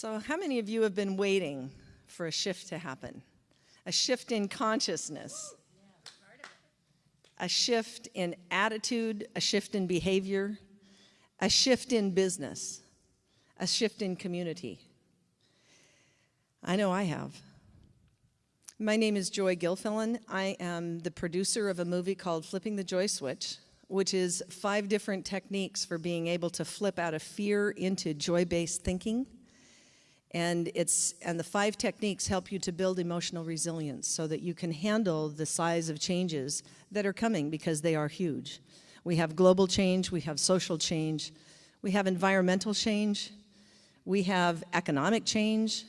So how many of you have been waiting for a shift to happen? A shift in consciousness, a shift in attitude, a shift in behavior, a shift in business, a shift in community. I know I have. My name is Joy Gilfillin. I am the producer of a movie called Flipping the Joy Switch, which is 5 different techniques for being able to flip out of fear into joy-based thinking. And the 5 techniques help you to build emotional resilience so that you can handle the size of changes that are coming, because they are huge. We have global change, we have social change, we have environmental change, we have economic change,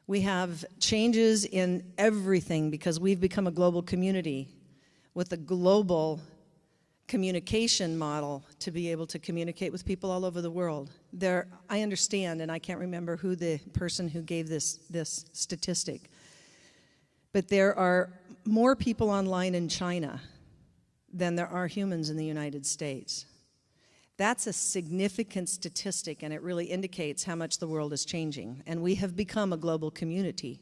we have changes in everything because we've become a global community with a global communication model to be able to communicate with people all over the world. I understand, and I can't remember who the person who gave this statistic, but there are more people online in China than there are humans in the United States. That's a significant statistic, and it really indicates how much the world is changing, and we have become a global community.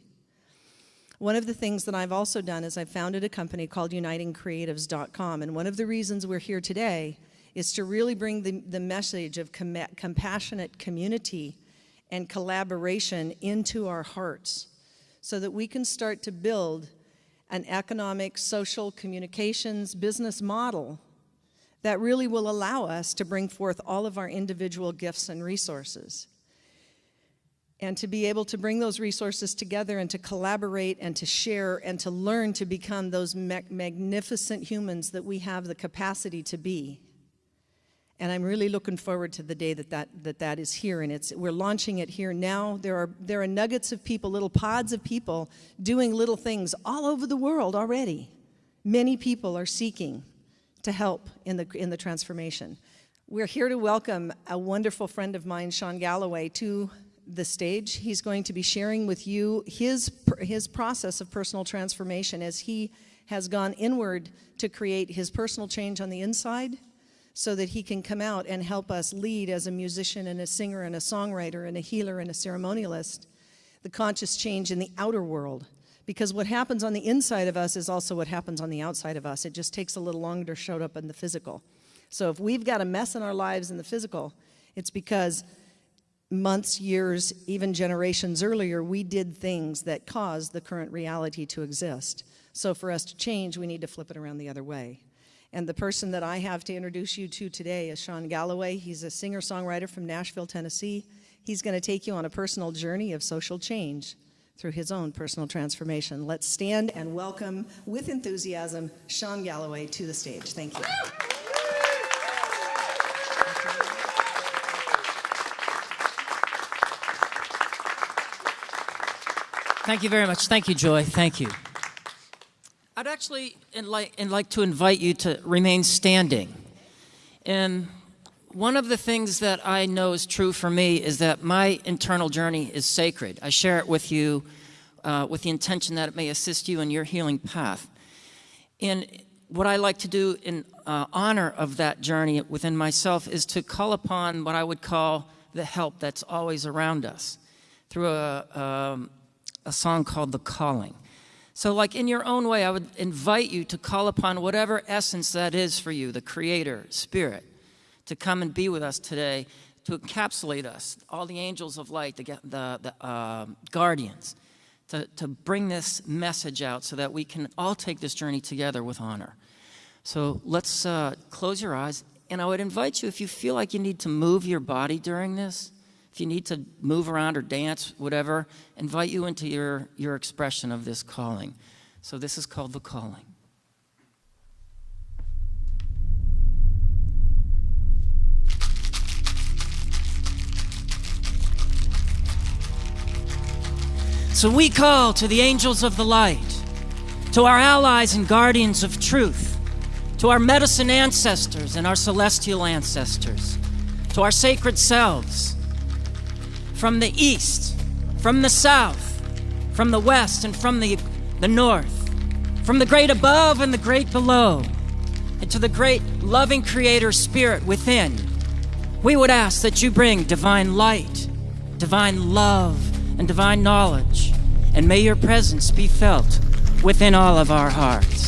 One of the things that I've also done is I've founded a company called unitingcreatives.com, and one of the reasons we're here today is to really bring the message of compassionate community and collaboration into our hearts so that we can start to build an economic, social, communications, business model that really will allow us to bring forth all of our individual gifts and resources, and to be able to bring those resources together and to collaborate and to share and to learn to become those magnificent humans that we have the capacity to be. And I'm really looking forward to the day that is here, and we're launching it here now. There are nuggets of people, little pods of people doing little things all over the world already. Many people are seeking to help in the transformation. We're here to welcome a wonderful friend of mine, Shawn Gallaway, to the stage. He's going to be sharing with you his process of personal transformation as he has gone inward to create his personal change on the inside so that he can come out and help us lead as a musician and a singer and a songwriter and a healer and a ceremonialist, the conscious change in the outer world. Because what happens on the inside of us is also what happens on the outside of us. It just takes a little longer to show up in the physical. So if we've got a mess in our lives in the physical, it's because months, years, even generations earlier, we did things that caused the current reality to exist. So for us to change, we need to flip it around the other way. And the person that I have to introduce you to today is Shawn Gallaway. He's a singer-songwriter from Nashville, Tennessee. He's going to take you on a personal journey of social change through his own personal transformation. Let's stand and welcome, with enthusiasm, Shawn Gallaway to the stage. Thank you. Thank you very much. Thank you, Joy. Thank you. I'd actually like to invite you to remain standing. And one of the things that I know is true for me is that my internal journey is sacred. I share it with you with the intention that it may assist you in your healing path. And what I like to do in honor of that journey within myself is to call upon what I would call the help that's always around us through a song called The Calling. So like in your own way, I would invite you to call upon whatever essence that is for you, the Creator, Spirit, to come and be with us today, to encapsulate us, all the angels of light, the guardians, to bring this message out so that we can all take this journey together with honor. So let's close your eyes, and I would invite you, if you feel like you need to move your body during this, if you need to move around or dance, whatever, invite you into your expression of this calling. So this is called The Calling. So we call to the angels of the light, to our allies and guardians of truth, to our medicine ancestors and our celestial ancestors, to our sacred selves, from the east, from the south, from the west and from the north, from the great above and the great below, and to the great loving Creator Spirit within, we would ask that you bring divine light, divine love, and divine knowledge. And may your presence be felt within all of our hearts.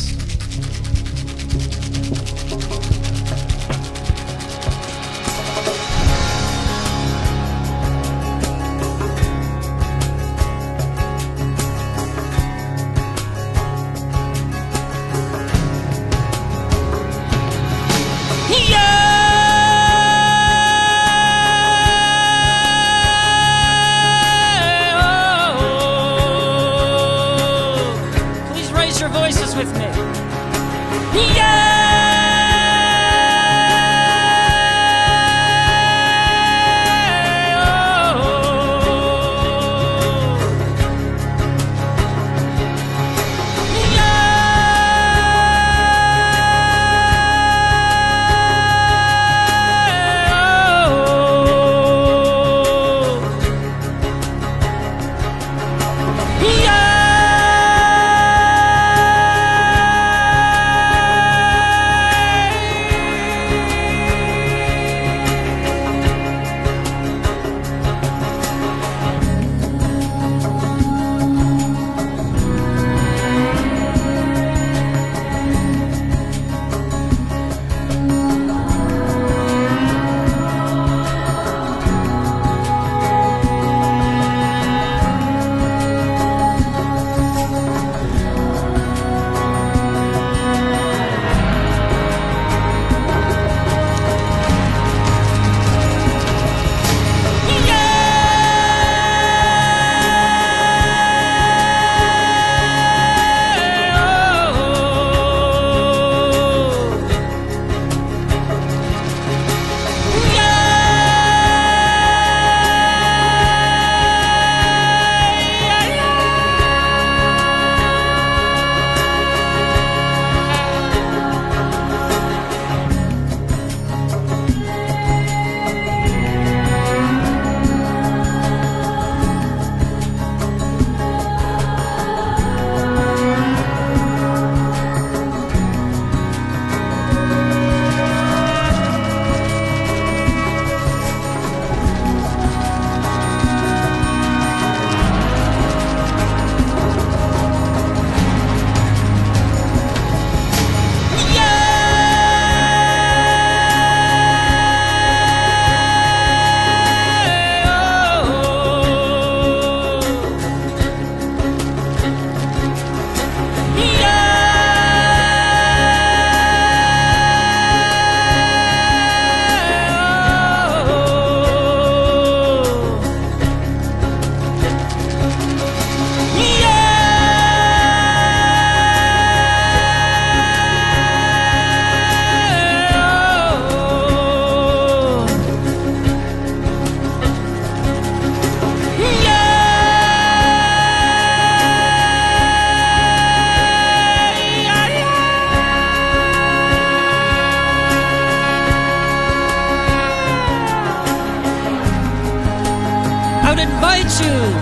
With me.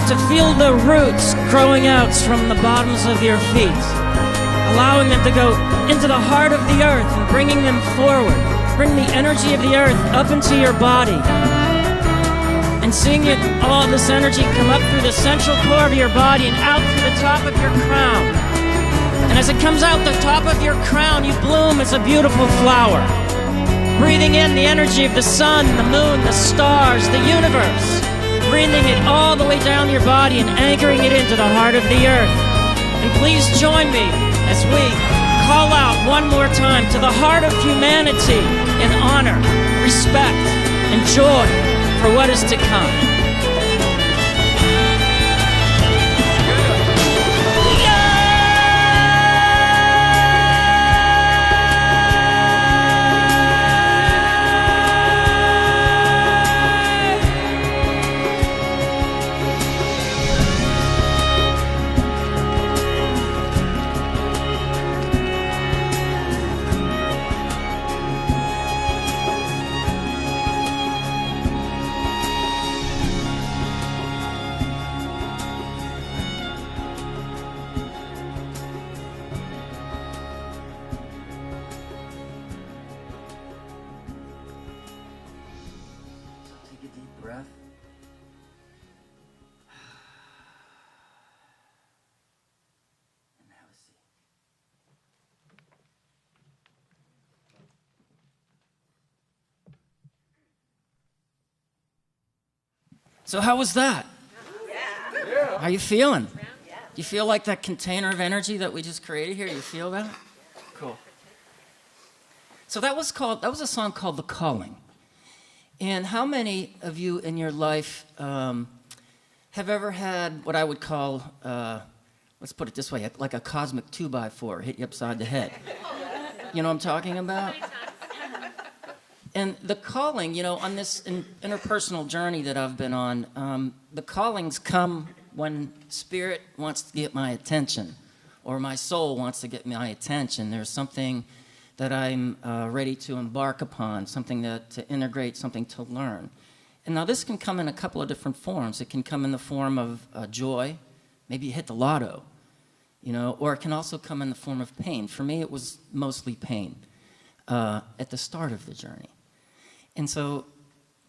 To feel the roots growing out from the bottoms of your feet, allowing them to go into the heart of the earth and bringing them forward. Bring the energy of the earth up into your body and seeing it, all this energy come up through the central core of your body and out through the top of your crown. And as it comes out the top of your crown, you bloom as a beautiful flower, breathing in the energy of the sun, the moon, the stars, the universe, breathing it all the way down your body and anchoring it into the heart of the earth. And please join me as we call out one more time to the heart of humanity in honor, respect, and joy for what is to come. So how was that? Yeah. How you feeling? You feel like that container of energy that we just created here? You feel that? Cool. So that was a song called The Calling. And how many of you in your life have ever had what I would call, let's put it this way, like a cosmic 2x4 hit you upside the head? You know what I'm talking about? And the calling, on this interpersonal journey that I've been on, the callings come when spirit wants to get my attention, or my soul wants to get my attention. There's something that I'm ready to embark upon, something to integrate, something to learn. And now this can come in a couple of different forms. It can come in the form of joy. Maybe you hit the lotto, or it can also come in the form of pain. For me, it was mostly pain at the start of the journey. And so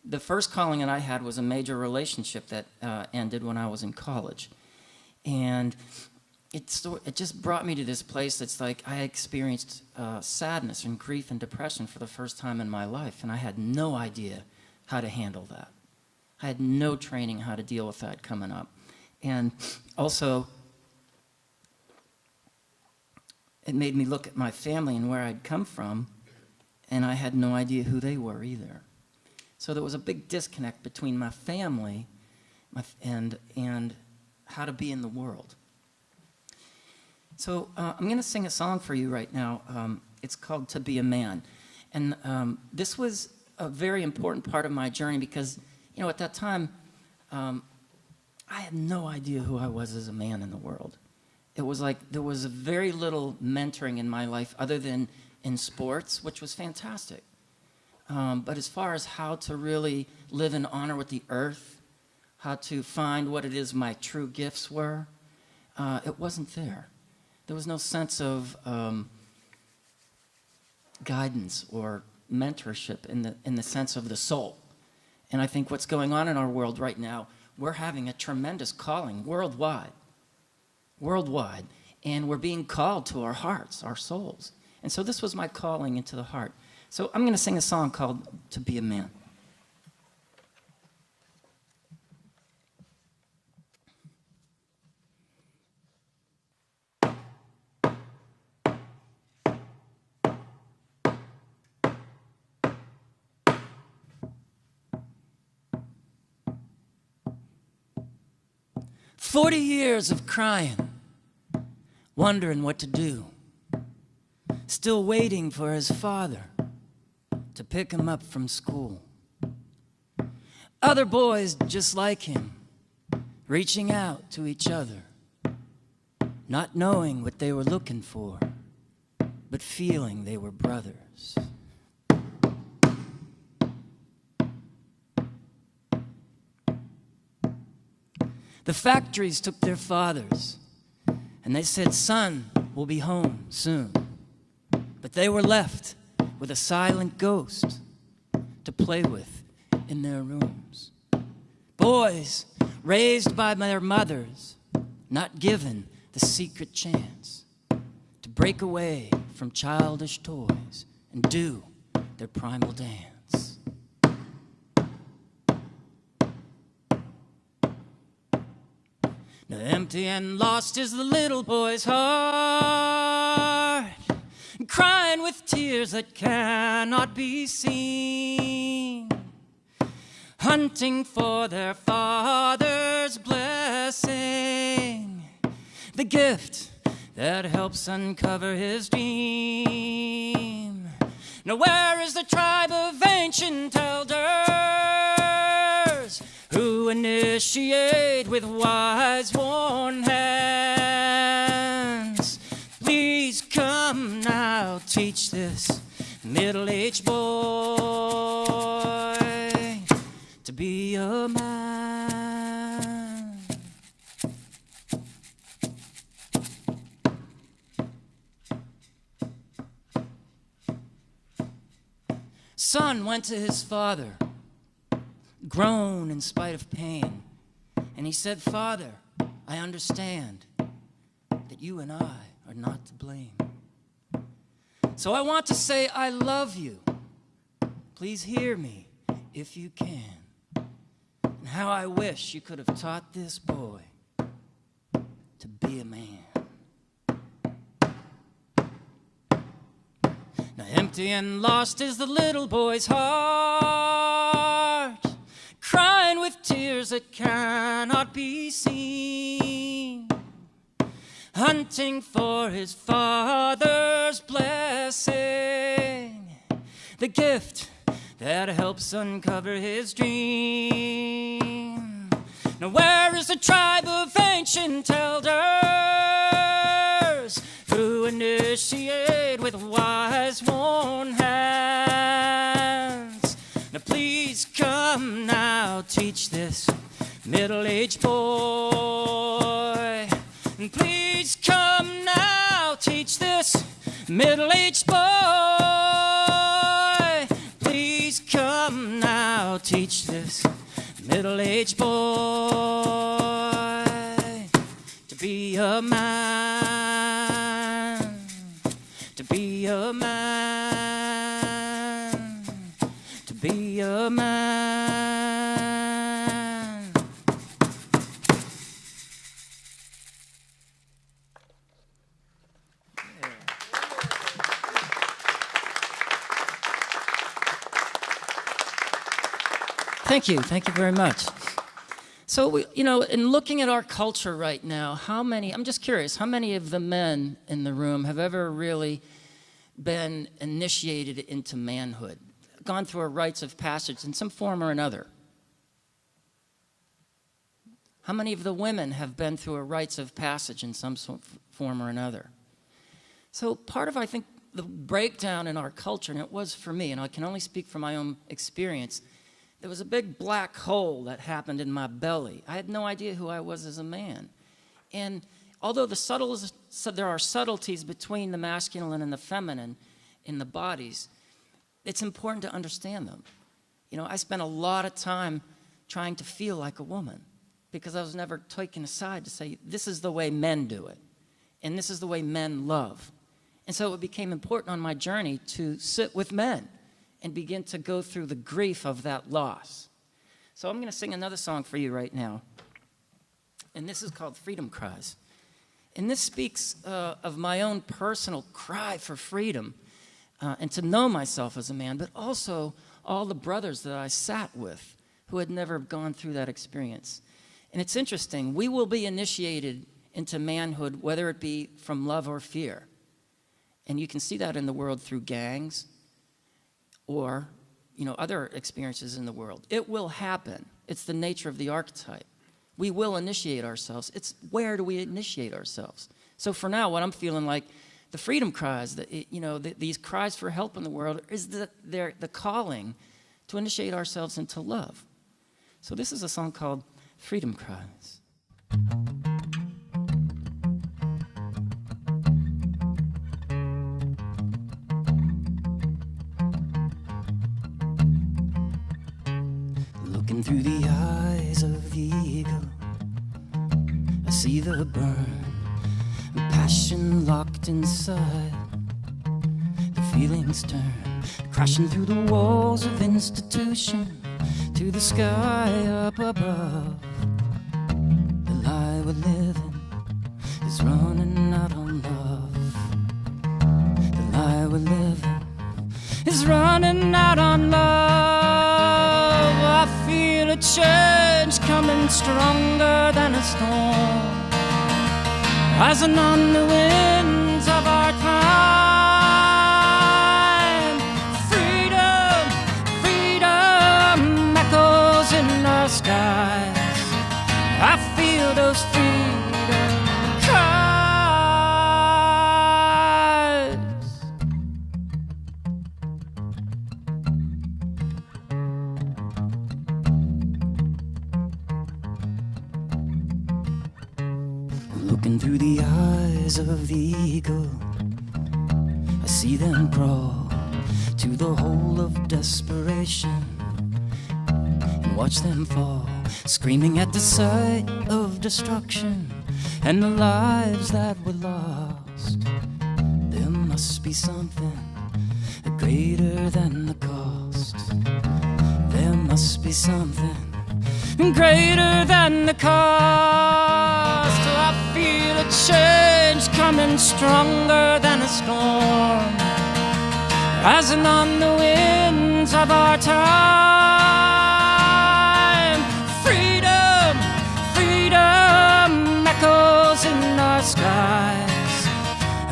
the first calling that I had was a major relationship that ended when I was in college. And it just brought me to this place that's like I experienced sadness and grief and depression for the first time in my life, and I had no idea how to handle that. I had no training how to deal with that coming up. And also, it made me look at my family and where I'd come from, and I had no idea who they were either. So there was a big disconnect between my family and how to be in the world. So I'm going to sing a song for you right now. It's called To Be a Man. And this was a very important part of my journey because, at that time, I had no idea who I was as a man in the world. It was like there was very little mentoring in my life other than in sports, which was fantastic. But as far as how to really live in honor with the earth, how to find what it is my true gifts were, it wasn't there. There was no sense of guidance or mentorship in the sense of the soul. And I think what's going on in our world right now, we're having a tremendous calling worldwide, and we're being called to our hearts, our souls. And so this was my calling into the heart. So I'm going to sing a song called To Be a Man. "40 years of crying, wondering what to do. Still waiting for his father to pick him up from school. Other boys just like him, reaching out to each other, not knowing what they were looking for, but feeling they were brothers. The factories took their fathers, and they said, 'Son, we'll be home soon.' But they were left with a silent ghost to play with in their rooms. Boys raised by their mothers, not given the secret chance to break away from childish toys and do their primal dance. Now empty and lost is the little boy's heart, crying with tears that cannot be seen, hunting for their father's blessing, the gift that helps uncover his dream. Now where is the tribe of ancient elders who initiate with wise worn hands? Please come now, teach this middle-aged boy to be a man. Son went to his father, grown in spite of pain, and he said, 'Father, I understand that you and I are not to blame. So I want to say I love you. Please hear me if you can.' And how I wish you could have taught this boy to be a man. Now empty and lost is the little boy's heart, crying with tears that cannot be seen, hunting for his father's blessing, the gift that helps uncover his dream. Now where is the tribe of ancient elders who initiate with wise worn hands? Now please come now, teach this middle-aged boy. And please come now, teach this middle-aged boy. Please come now, teach this middle-aged boy to be a man, to be a man, to be a man. Thank you very much. So, in looking at our culture right now, I'm just curious, how many of the men in the room have ever really been initiated into manhood, gone through a rites of passage in some form or another? How many of the women have been through a rites of passage in some form or another? So part of, I think, the breakdown in our culture, and it was for me, and I can only speak from my own experience, there was a big black hole that happened in my belly. I had no idea who I was as a man. And although there are subtleties between the masculine and the feminine in the bodies, it's important to understand them. I spent a lot of time trying to feel like a woman because I was never taken aside to say, this is the way men do it, and this is the way men love. And so it became important on my journey to sit with men and begin to go through the grief of that loss. So I'm going to sing another song for you right now. And this is called Freedom Cries. And this speaks of my own personal cry for freedom and to know myself as a man, but also all the brothers that I sat with who had never gone through that experience. And it's interesting, we will be initiated into manhood, whether it be from love or fear. And you can see that in the world through gangs, or other experiences in the world. It will happen. It's the nature of the archetype. We will initiate ourselves. It's where do we initiate ourselves? So for now, what I'm feeling like, the freedom cries, these cries for help in the world, is the calling to initiate ourselves into love. So this is a song called Freedom Cries. Looking through the eyes of the eagle, I see the burn, passion locked inside. The feelings turn, crashing through the walls of institution to the sky up above. The lie we're living is running out on love. The lie we're living is running out on love. I feel a change coming stronger than a storm, rising on the winds of our time. Freedom, freedom echoes in the skies. I feel those freedom cries. Looking through the eyes of the eagle, I see them crawl to the hole of desperation and watch them fall, screaming at the sight of destruction and the lives that were lost. There must be something greater than the cost. There must be something greater than the cost. I feel a change coming stronger than a storm, rising on the winds of our time. Freedom, freedom echoes in our skies.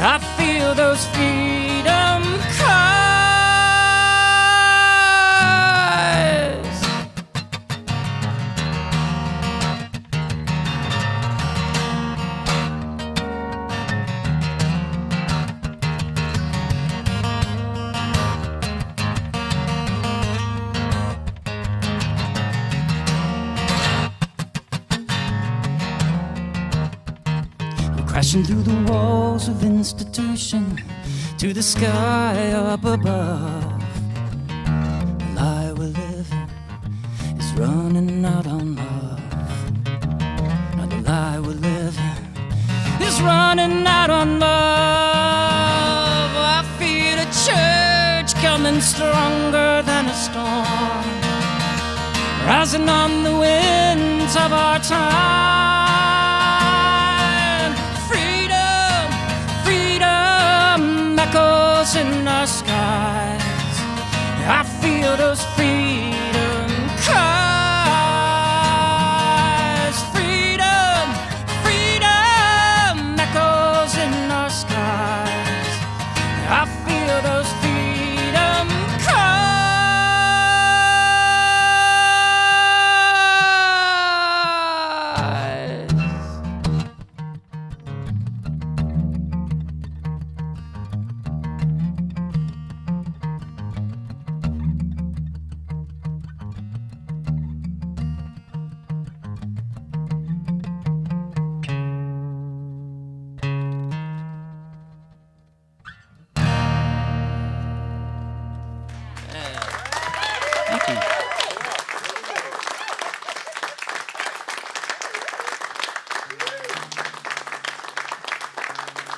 I feel those freedom cries. Crashing through the walls of institution to the sky up above. The lie we're living is running out on love. Now the lie we're living is running out on love. I feel a church coming stronger than a storm, rising on the winds of our time. Echoes in our skies. I feel those freedom cries. Freedom, freedom echoes in our skies. I feel those freedom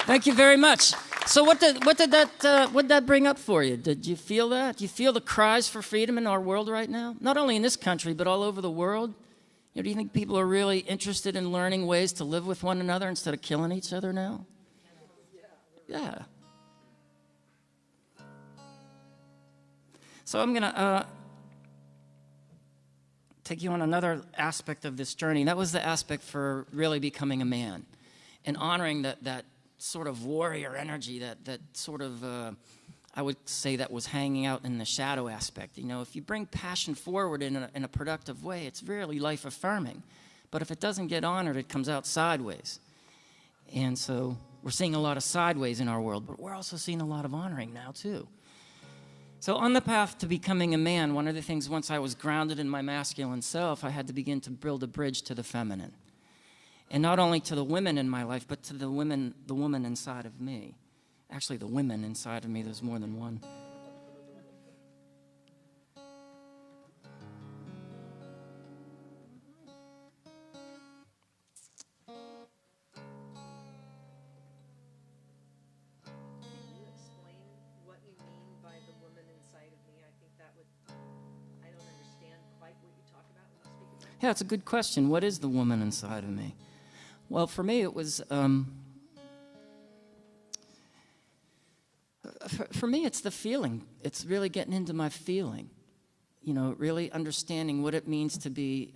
Thank you very much. So what did that bring up for you? Did you feel that? Do you feel the cries for freedom in our world right now? Not only in this country, but all over the world? You know, do you think people are really interested in learning ways to live with one another instead of killing each other now? Yeah. So I'm going to take you on another aspect of this journey. That was the aspect for really becoming a man and honoring that sort of warrior energy, that sort of, I would say that was hanging out in the shadow aspect. You know, if you bring passion forward in a productive way, it's really life-affirming. But if it doesn't get honored, it comes out sideways. And so we're seeing a lot of sideways in our world, but we're also seeing a lot of honoring now, too. So on the path to becoming a man, one of the things, once I was grounded in my masculine self, I had to begin to build a bridge to the feminine. And not only to the women in my life, but to the woman inside of me. Actually, the women inside of me, there's more than one. Yeah, it's a good question. What is the woman inside of me? Well, for me, it was, for me, it's the feeling. It's really getting into my feeling. You know, really understanding what it means to be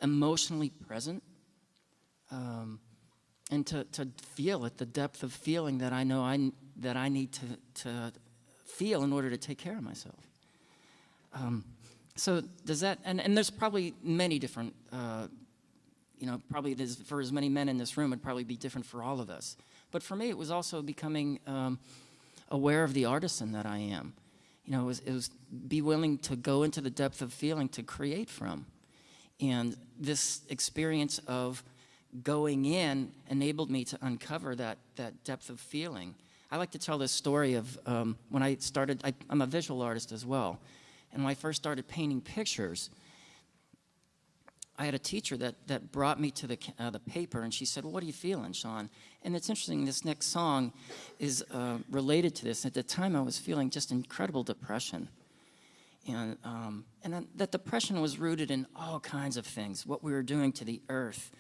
emotionally present, and to feel at the depth of feeling that I know that I need to feel in order to take care of myself. So does that, and there's probably many different, you know, probably for as many men in this room, it'd probably be different for all of us. But for me, it was also becoming aware of the artisan that I am. You know, it was be willing to go into the depth of feeling to create from. And this experience of going in enabled me to uncover that depth of feeling. I like to tell this story of when I started, I'm a visual artist as well. And when I first started painting pictures, I had a teacher that brought me to the paper, and she said, well, what are you feeling, Shawn? And it's interesting, this next song is related to this. At the time, I was feeling just incredible depression. And that depression was rooted in all kinds of things, what we were doing to the earth,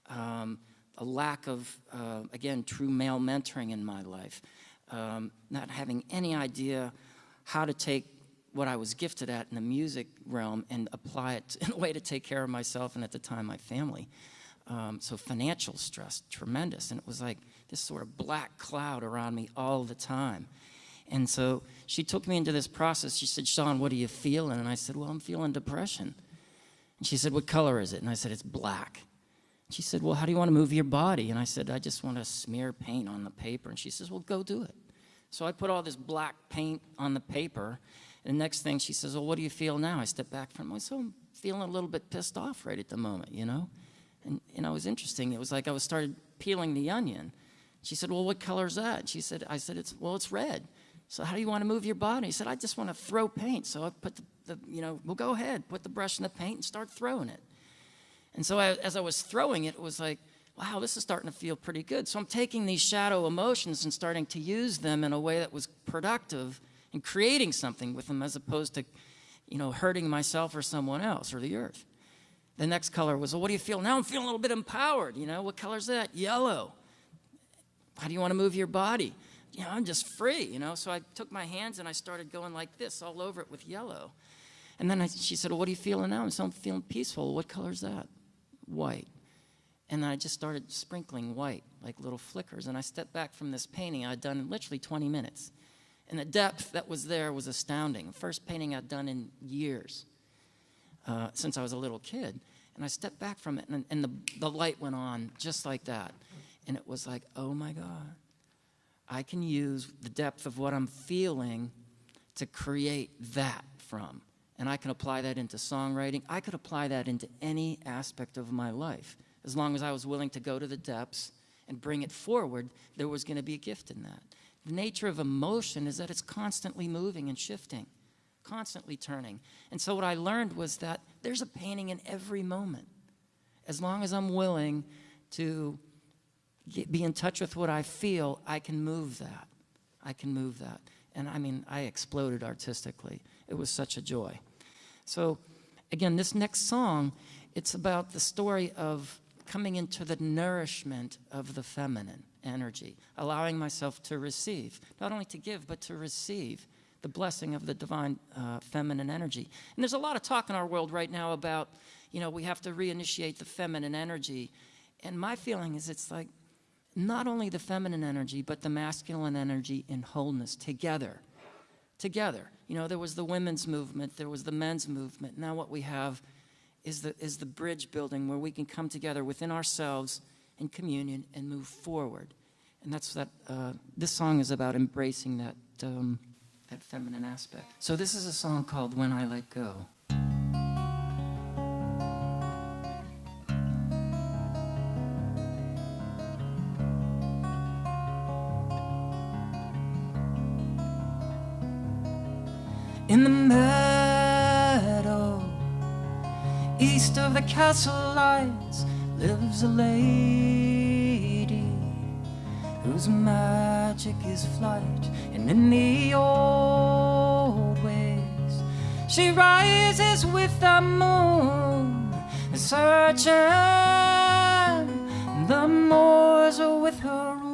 a lack of, again, true male mentoring in my life, not having any idea how to take what I was gifted at in the music realm and apply it in a way to take care of myself and at the time my family. So financial stress, tremendous. And it was like this sort of black cloud around me all the time. And so she took me into this process. She said, Shawn, what are you feeling? And I said, well, I'm feeling depression. And she said, what color is it? And I said, it's black. She said, well, how do you want to move your body? And I said, I just want to smear paint on the paper. And she says, well, go do it. So I put all this black paint on the paper. And the next thing she says, well, what do you feel now? I step back from her. So I'm feeling a little bit pissed off right at the moment, you know? And it was interesting. It was like I was started peeling the onion. She said, well, what color is that? She said, I said, it's red. So how do you want to move your body? He said, I just want to throw paint. So I put well, go ahead, put the brush in the paint and start throwing it. And so as I was throwing it, it was like, wow, this is starting to feel pretty good. So I'm taking these shadow emotions and starting to use them in a way that was productive and creating something with them as opposed to, hurting myself or someone else or the earth. The next color was, well, what do you feel? Now I'm feeling a little bit empowered. What color is that? Yellow. How do you want to move your body? I'm just free, So I took my hands and I started going like this all over it with yellow. And then she said, well, what are you feeling now? And so I'm feeling peaceful. What color is that? White. And then I just started sprinkling white, like little flickers. And I stepped back from this painting I'd done in literally 20 minutes. And the depth that was there was astounding. The first painting I'd done in years, since I was a little kid. And I stepped back from it, and the light went on just like that. And it was like, oh, my God. I can use the depth of what I'm feeling to create that from. And I can apply that into songwriting. I could apply that into any aspect of my life. As long as I was willing to go to the depths and bring it forward, there was going to be a gift in that. The nature of emotion is that it's constantly moving and shifting, constantly turning. And so what I learned was that there's a painting in every moment. As long as I'm willing to be in touch with what I feel, I can move that. I can move that. And I exploded artistically. It was such a joy. So, again, this next song, it's about the story of coming into the nourishment of the feminine energy, allowing myself to receive, not only to give, but to receive the blessing of the divine feminine energy. And there's a lot of talk in our world right now about, we have to reinitiate the feminine energy. And my feeling is it's like, not only the feminine energy, but the masculine energy in wholeness together. Together. There was the women's movement, there was the men's movement. Now what we have is the bridge building where we can come together within ourselves in communion and move forward. And that's that. This song is about embracing that feminine aspect. So this is a song called When I Let Go. In the meadow, east of the castle lights, lives a lady whose magic is flight. And in the old ways, she rises with the moon, searching the moors with her runes.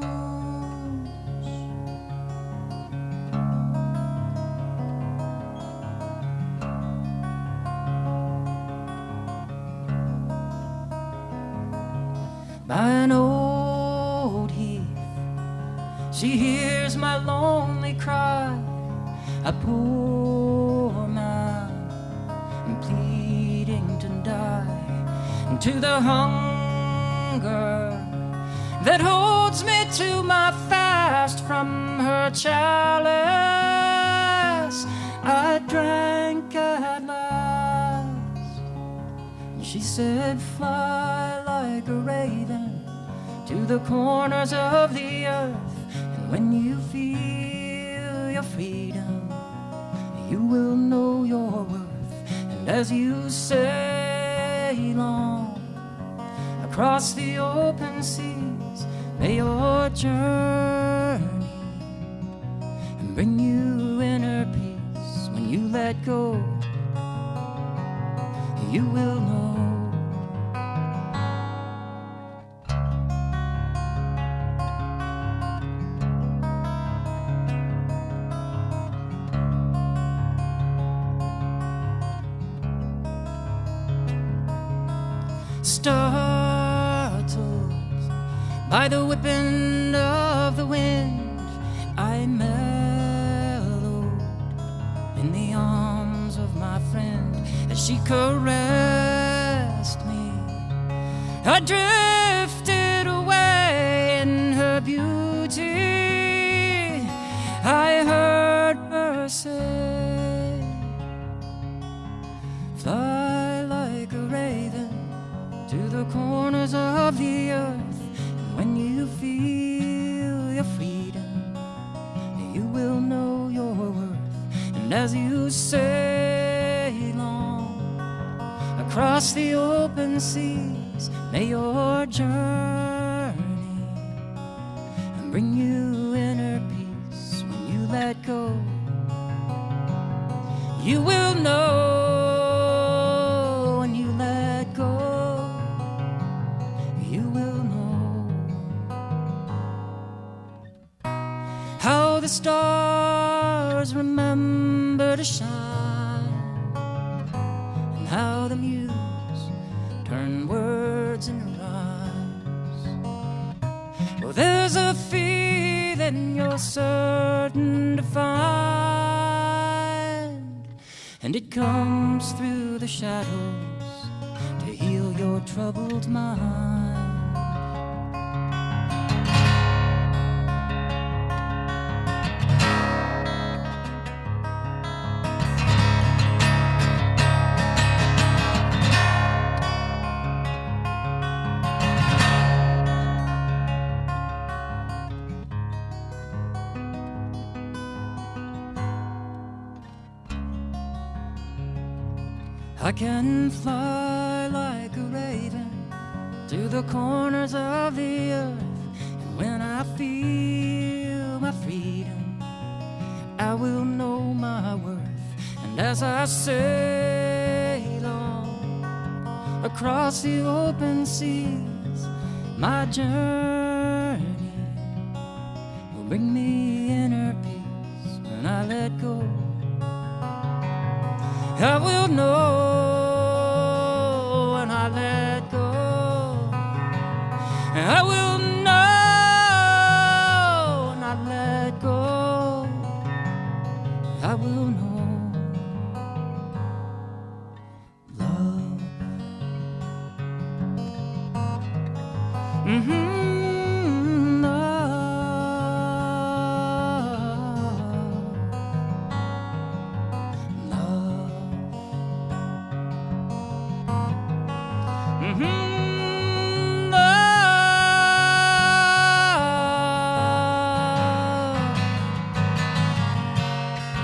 By an old heath, she hears my lonely cry, a poor man pleading to die, and to the hunger that holds me to my fast from her chalice, I drank at last. She said, fly like a raven to the corners of the earth, and when you feel your freedom, you will know your worth. And as you sail on across the open seas, may your journey bring you inner peace when you let go, you will know. Startled by the whipping of the wind, I mellowed in the arms of my friend as she caressed me. I drifted away in her beauty. I heard her say, fly like a raven to the corners of the earth, and when you feel your freedom, you will know your worth. And as you sail on across the open seas, may your journey bring you inner peace. When you let go, you will know. When you let go, you will know how the stars remember to shine, and how the muse turn words into rhymes. Oh, there's a feeling you're certain to find, and it comes through the shadows to heal your troubled mind. I can fly like a raven to the corners of the earth, and when I feel my freedom, I will know my worth. And as I sail on across the open seas, my journey will bring me inner peace. When I let go, I will know. When I let go, I will know. When I let go, I will know. Love.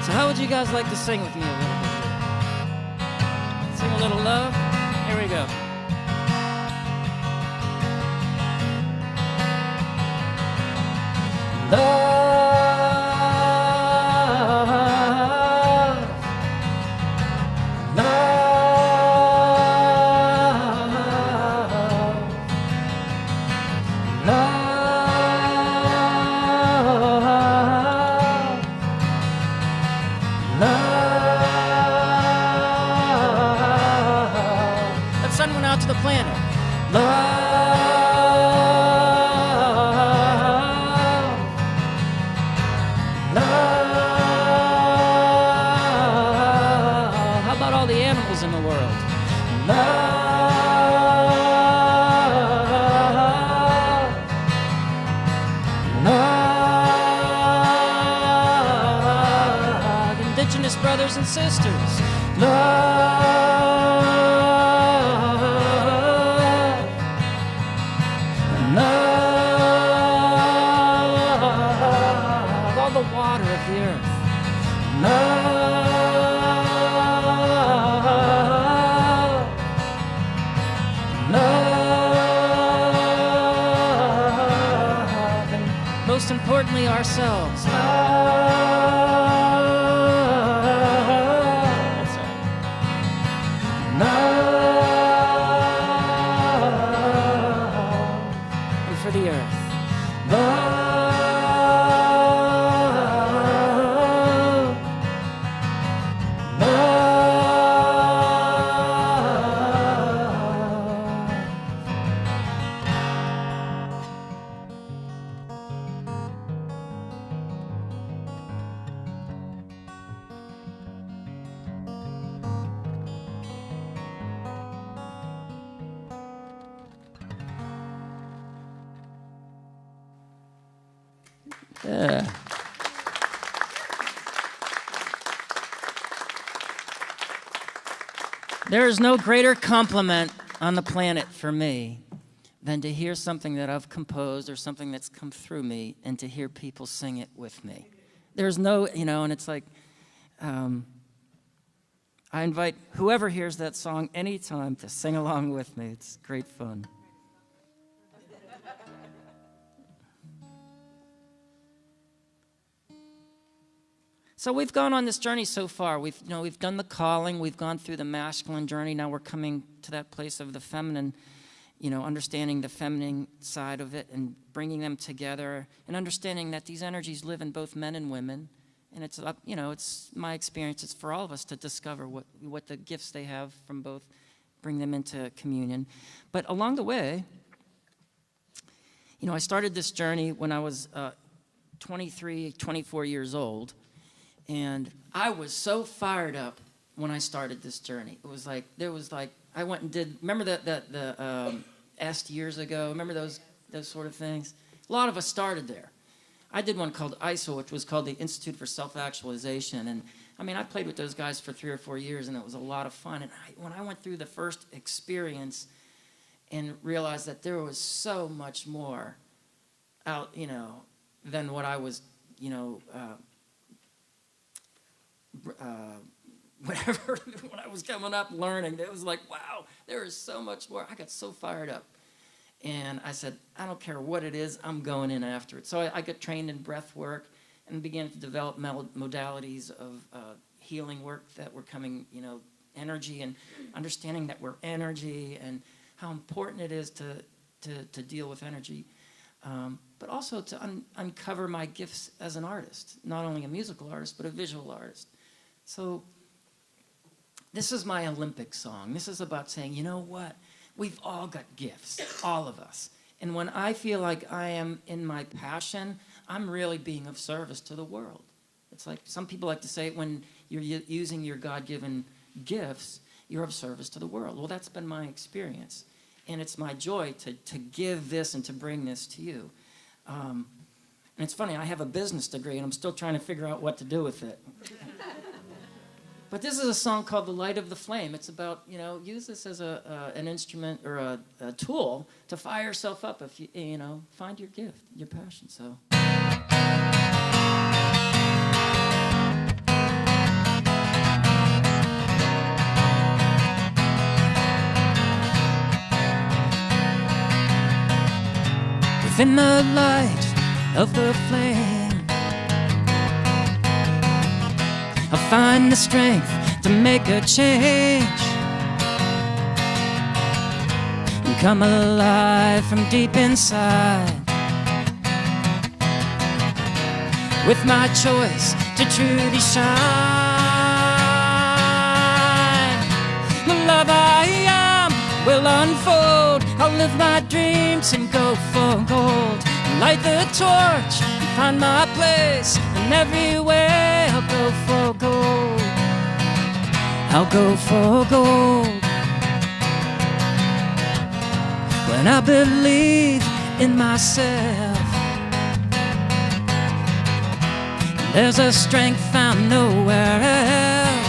So how would you guys like to sing with me a little bit here? Sing a little love? Here we go. Love, let's send one out to the planet. Love, love. How about all the animals in the world? Love, love. Indigenous brothers and sisters. Love, love. All the water of the earth. Love, love. And most importantly, ourselves. Love. Yeah. There is no greater compliment on the planet for me than to hear something that I've composed or something that's come through me and to hear people sing it with me. There's no, and it's like, I invite whoever hears that song anytime to sing along with me. It's great fun. So we've gone on this journey so far. We've done the calling. We've gone through the masculine journey. Now we're coming to that place of the feminine, understanding the feminine side of it and bringing them together and understanding that these energies live in both men and women. And it's up, it's my experience. It's for all of us to discover what the gifts they have from both, bring them into communion. But along the way, I started this journey when I was 23, 24 years old. And I was so fired up when I started this journey. It was like, I went and did, remember the EST years ago? Remember those sort of things? A lot of us started there. I did one called ISO, which was called the Institute for Self-Actualization. And I played with those guys for 3 or 4 years, and it was a lot of fun. And when I went through the first experience and realized that there was so much more out, than what I was, whatever, when I was coming up learning, it was like, wow, there is so much more. I got so fired up. And I said, I don't care what it is, I'm going in after it. So I got trained in breath work and began to develop modalities of healing work that were coming, energy and understanding that we're energy and how important it is to deal with energy. But also to uncover my gifts as an artist, not only a musical artist, but a visual artist. So this is my Olympic song. This is about saying, you know what? We've all got gifts, all of us. And when I feel like I am in my passion, I'm really being of service to the world. It's like some people like to say when you're using your God-given gifts, you're of service to the world. Well, that's been my experience. And it's my joy to give this and to bring this to you. And it's funny, I have a business degree, and I'm still trying to figure out what to do with it. But this is a song called The Light of the Flame. It's about, use this as an instrument or a tool to fire yourself up if you find your gift, your passion. So. Within the light of the flame, I'll find the strength to make a change and come alive from deep inside with my choice to truly shine. The love I am will unfold. I'll live my dreams and go for gold. Light the torch and find my place. In every way I'll go for gold. I'll go for gold. When I believe in myself, there's a strength found nowhere else.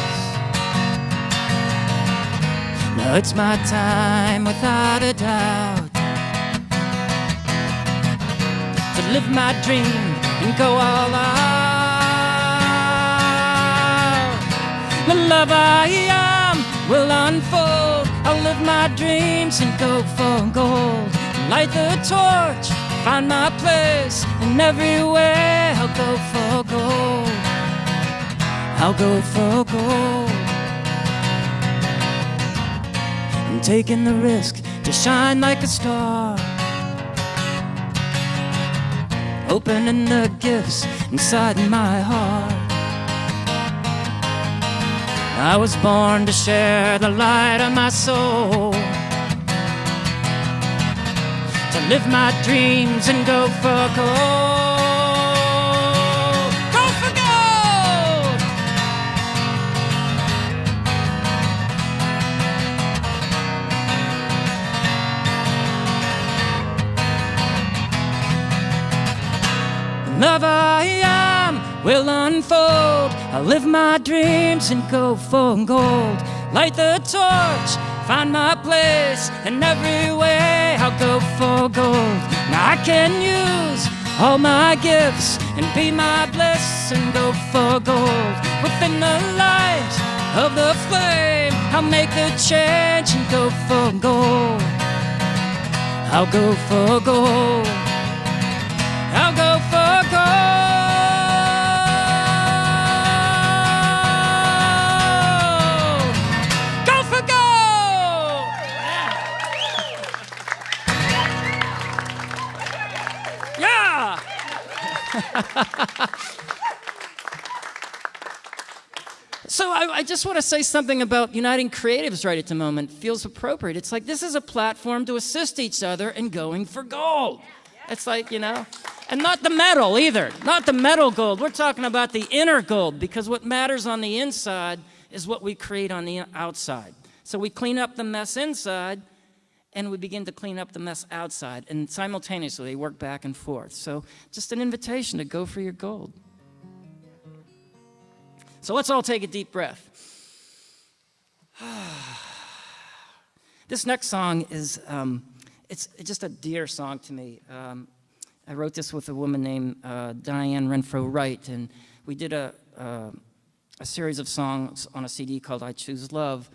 Now it's my time without a doubt to live my dream and go all out. The love I am will unfold. I'll live my dreams and go for gold. Light the torch, find my place. In every way I'll go for gold. I'll go for gold. I'm taking the risk to shine like a star, opening the gifts inside my heart. I was born to share the light of my soul, to live my dreams and go for gold. Go for gold! The love will unfold. I'll live my dreams and go for gold. Light the torch, find my place. In every way I'll go for gold. Now I can use all my gifts and be my bliss and go for gold. Within the light of the flame, I'll make the change and go for gold. I'll go for gold. I'll go for gold. Go for gold! Yeah! So I just want to say something about uniting creatives right at the moment. Feels appropriate. It's like this is a platform to assist each other in going for gold. It's like, you know, and not the metal either. Not the metal gold. We're talking about the inner gold, because what matters on the inside is what we create on the outside. So we clean up the mess inside, and we begin to clean up the mess outside. And simultaneously, they work back and forth. So just an invitation to go for your gold. So let's all take a deep breath. This next song is, it's just a dear song to me. I wrote this with a woman named Diane Renfro Wright, and we did a series of songs on a CD called I Choose Love,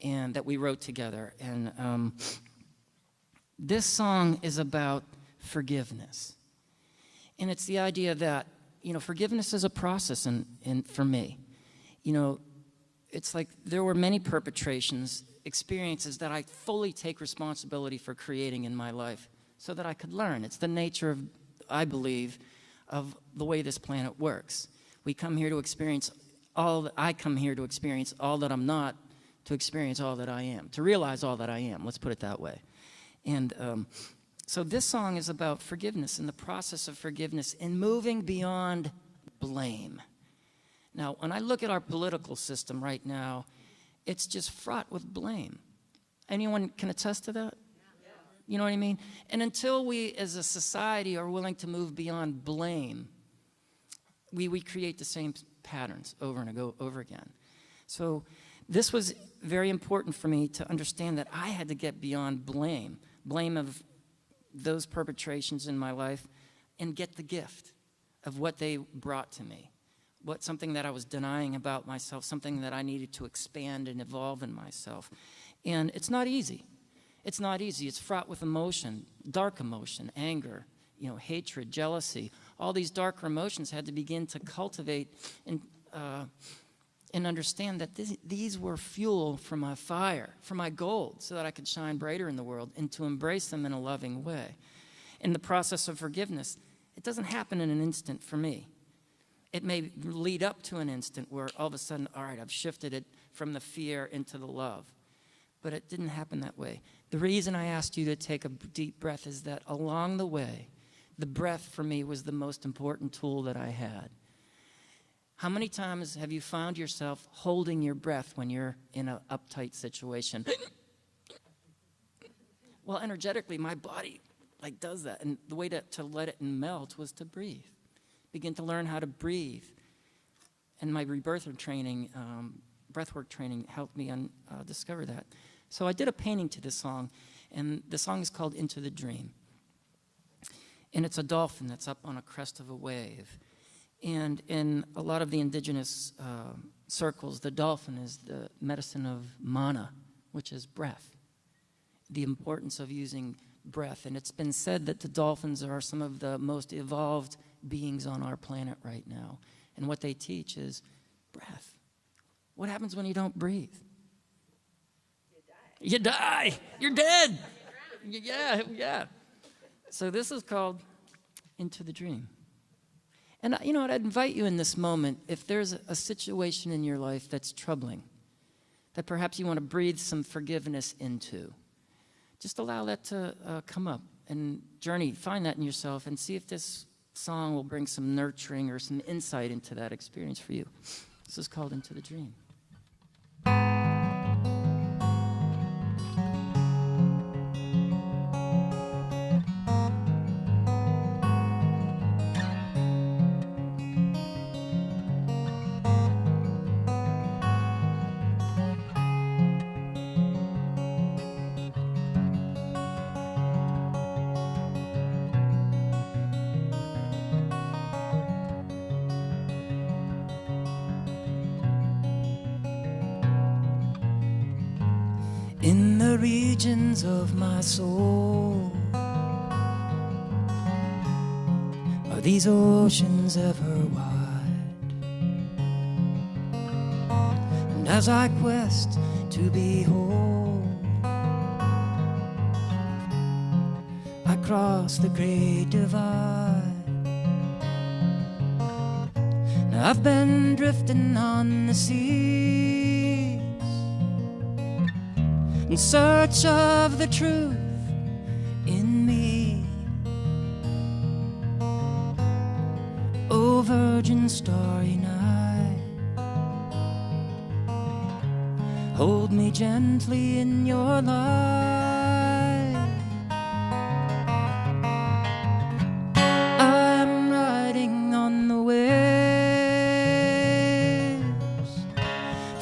and that we wrote together. And this song is about forgiveness. And it's the idea that, you know, forgiveness is a process for me. You know, it's like there were many perpetrations, experiences that I fully take responsibility for creating in my life so that I could learn. It's the nature of, I believe, of the way this planet works. We come here to experience I come here to experience all that I'm not, to experience all that I am, to realize all that I am. Let's put it that way. And so this song is about forgiveness and the process of forgiveness and moving beyond blame. Now, when I look at our political system right now, it's just fraught with blame. Anyone can attest to that? You know what I mean? And until we as a society are willing to move beyond blame, we create the same patterns over and over again. So this was very important for me to understand that I had to get beyond blame of those perpetrations in my life, and get the gift of what they brought to me. Something that I was denying about myself, something that I needed to expand and evolve in myself. And it's not easy. It's not easy. It's fraught with emotion, dark emotion, anger, you know, hatred, jealousy. All these darker emotions had to begin to cultivate and understand that these were fuel for my fire, for my gold, so that I could shine brighter in the world and to embrace them in a loving way. In the process of forgiveness, it doesn't happen in an instant for me. It may lead up to an instant where all of a sudden, all right, I've shifted it from the fear into the love. But it didn't happen that way. The reason I asked you to take a deep breath is that along the way, the breath for me was the most important tool that I had. How many times have you found yourself holding your breath when you're in an uptight situation? Well, energetically, my body does that. And the way to let it melt was to breathe. Begin to learn how to breathe. And my rebirth training, breathwork training helped me discover that. So I did a painting to this song, and the song is called Into the Dream. And it's a dolphin that's up on a crest of a wave. And in a lot of the indigenous circles, the dolphin is the medicine of mana, which is breath. The importance of using breath. And it's been said that the dolphins are some of the most evolved beings on our planet right now. And what they teach is breath. What happens when you don't breathe? You die. You're dead. Yeah. So this is called Into the Dream. And you know what, I'd invite you in this moment, if there's a situation in your life that's troubling, that perhaps you want to breathe some forgiveness into, just allow that to come up and journey, find that in yourself, and see if this song will bring some nurturing or some insight into that experience for you. This is called Into the Dream. in the regions of my soul. Are these oceans ever wide? And as I quest to behold, I cross the great divide. Now I've been drifting on the seas in search of the truth in me. O virgin starry night, hold me gently in your light. I am riding on the waves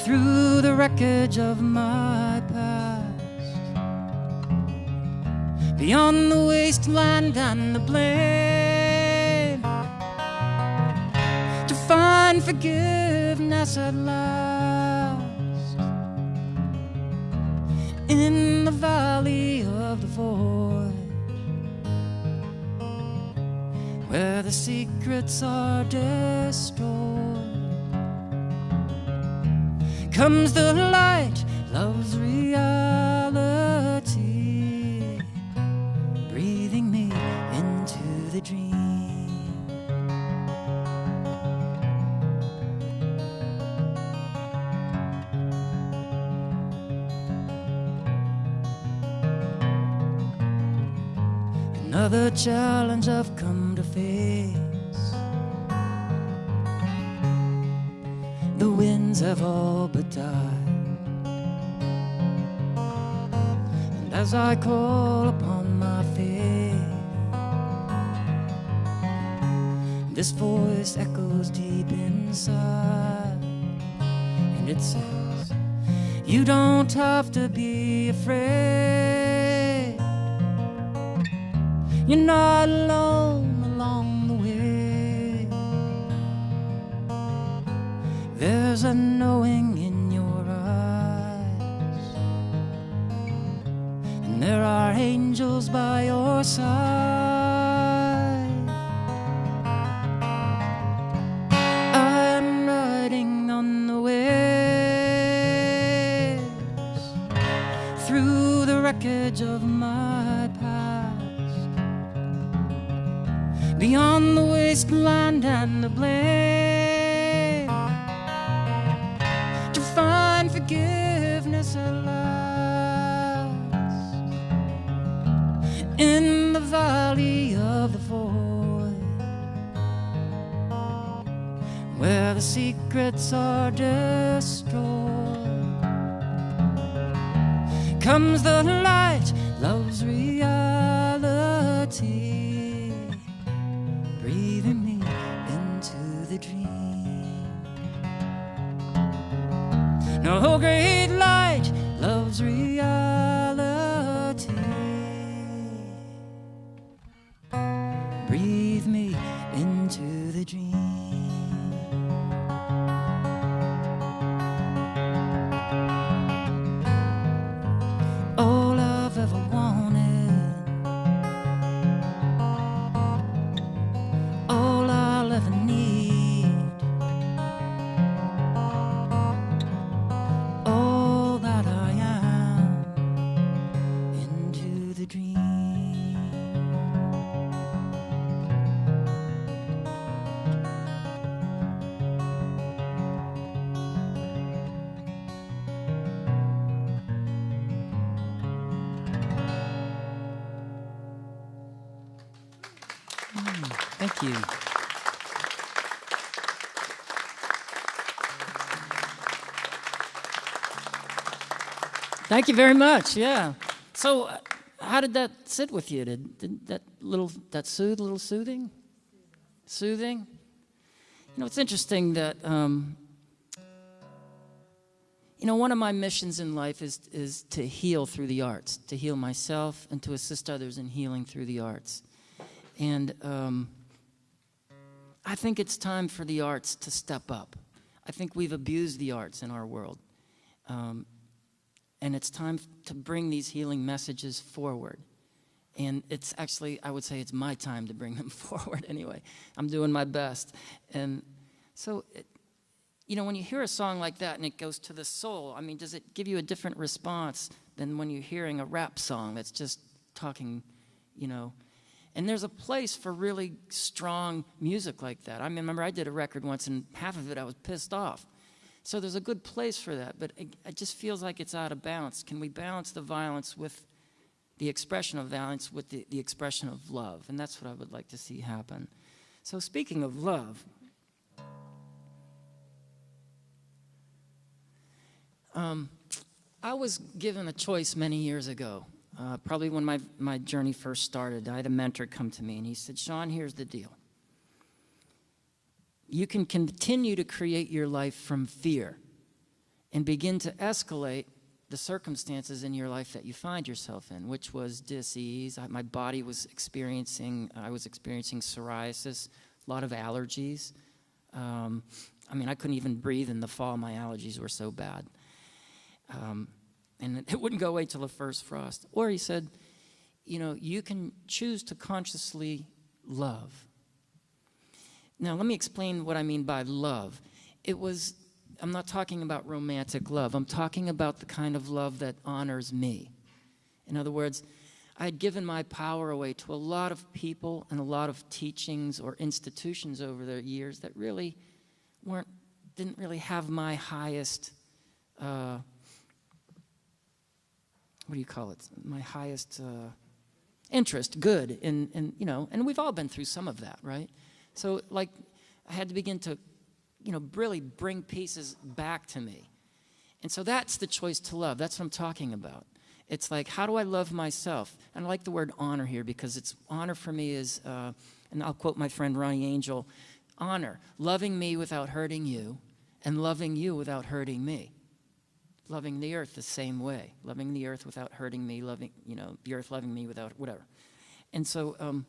through the wreckage of my past, beyond the wasteland and the blame, to find forgiveness at last in the valley of the void, where the secrets are destroyed. Comes the light, love's reality, breathing me into the dream. Another challenge I've come to face. The winds have all but died, and as I call upon my faith, this voice echoes deep inside, and it says, you don't have to be afraid. You're not alone along the way. There's a knowing in your eyes, and there are angels by your side. I'm riding on the waves through the wreckage of my past, beyond the wasteland and the blame, to find forgiveness at last in the valley of the void, where the secrets are destroyed. Comes the light, love's reality, breathing me into the dream. No great light, love's reality, breathe me into the dream. All I've ever wanted, all I'll ever need, all that I am, into the dream. Thank you. Thank you very much. Yeah. So, how did that sit with you? Did that soothe, a little soothing? Soothing? You know, it's interesting that one of my missions in life is to heal through the arts, to heal myself and to assist others in healing through the arts. And I think it's time for the arts to step up. I think we've abused the arts in our world. and it's time to bring these healing messages forward. And it's actually, I would say it's my time to bring them forward anyway. I'm doing my best. And so, when you hear a song like that and it goes to the soul, I mean, does it give you a different response than when you're hearing a rap song that's just talking, And there's a place for really strong music like that. I remember I did a record once, and half of it I was pissed off. So there's a good place for that, but it just feels like it's out of balance. Can we balance the violence with the expression of violence with the expression of love? And that's what I would like to see happen. So speaking of love, I was given a choice many years ago, probably when my journey first started. I had a mentor come to me, and he said, Shawn, here's the deal. You can continue to create your life from fear and begin to escalate the circumstances in your life that you find yourself in, which was dis-ease. My body was experiencing psoriasis, a lot of allergies. I couldn't even breathe in the fall. My allergies were so bad. And it wouldn't go away till the first frost. Or he said, you can choose to consciously love. Now, let me explain what I mean by love. I'm not talking about romantic love. I'm talking about the kind of love that honors me. In other words, I had given my power away to a lot of people and a lot of teachings or institutions over the years that really didn't really have my highest, my highest interest, good, and we've all been through some of that, right? So, I had to begin to, really bring pieces back to me. And so that's the choice to love. That's what I'm talking about. It's like, how do I love myself? And I like the word honor here because honor for me is, and I'll quote my friend Ronnie Angel, honor, loving me without hurting you and loving you without hurting me. Loving the earth the same way. Loving the earth without hurting me, the earth loving me without whatever. And so,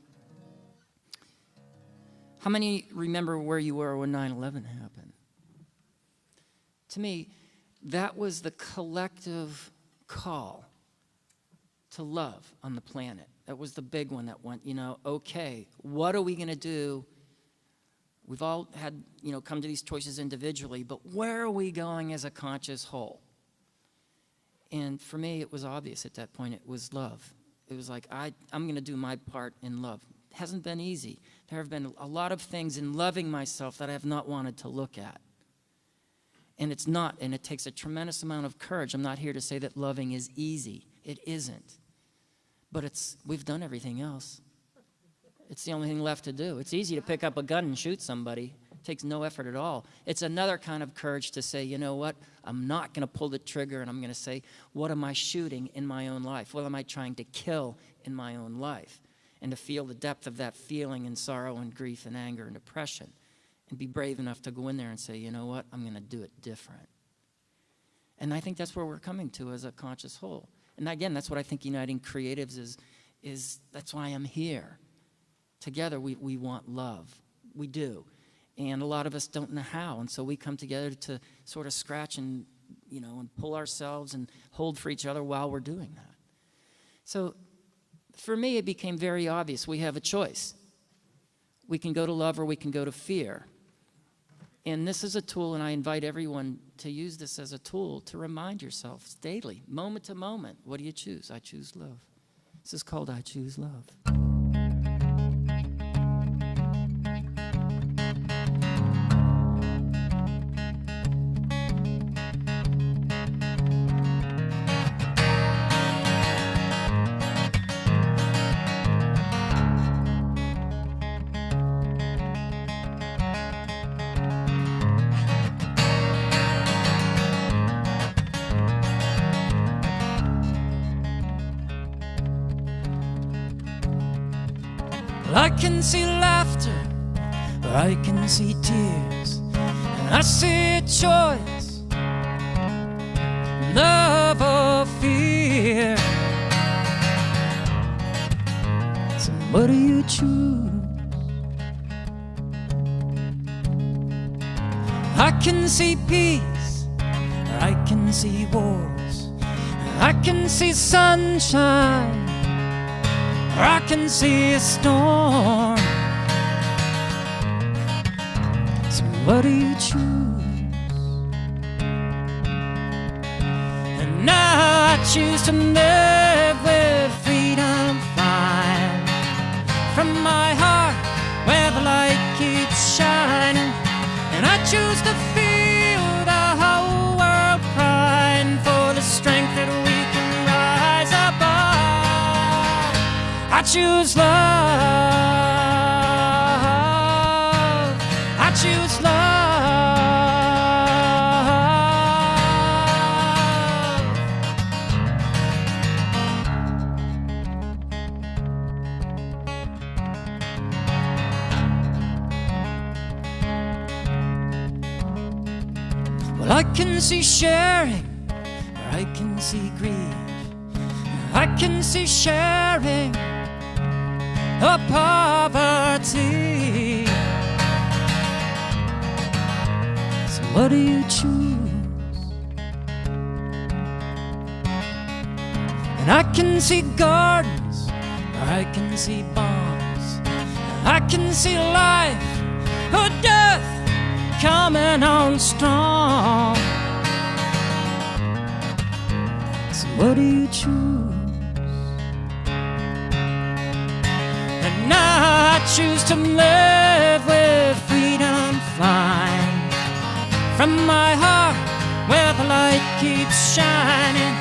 how many remember where you were when 9/11 happened? To me, that was the collective call to love on the planet. That was the big one that went, okay, what are we going to do? We've all had, come to these choices individually, but where are we going as a conscious whole? And for me, it was obvious at that point. It was love. It was like, I'm going to do my part in love. It hasn't been easy. There have been a lot of things in loving myself that I have not wanted to look at. And it's not, and it takes a tremendous amount of courage. I'm not here to say that loving is easy. It isn't. But we've done everything else. It's the only thing left to do. It's easy to pick up a gun and shoot somebody. It takes no effort at all. It's another kind of courage to say, you know what? I'm not going to pull the trigger, and I'm going to say, what am I shooting in my own life? What am I trying to kill in my own life? And to feel the depth of that feeling and sorrow and grief and anger and depression. And be brave enough to go in there and say, you know what? I'm going to do it different. And I think that's where we're coming to as a conscious whole. And again, that's what I think Uniting Creatives is that's why I'm here. Together, we want love. We do. And a lot of us don't know how. And so we come together to sort of scratch and, and pull ourselves and hold for each other while we're doing that. So for me, it became very obvious. We have a choice. We can go to love or we can go to fear. And this is a tool, and I invite everyone to use this as a tool to remind yourselves daily, moment to moment, what do you choose? I choose love. This is called I Choose Love. I can see laughter, or I can see tears, and I see a choice, love or fear. So what do you choose? I can see peace, or I can see wars, I can see sunshine, or I can see a storm. So what do you choose? And now I choose to live with freedom flying from my heart where the light keeps shining. And I choose to feel the whole world crying for the strength that we can rise above. I choose love. I choose love. Well, I can see sharing, or I can see greed. I can see sharing or poverty. So what do you choose? And I can see gardens, or I can see bombs. I can see life or death coming on strong. So what do you choose? And now I choose to live with freedom flying from my heart where the light keeps shining.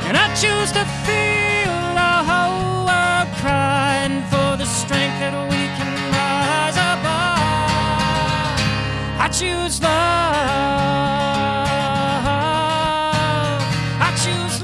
And I choose to feel the whole world crying for the strength that we can rise above. I choose love. I choose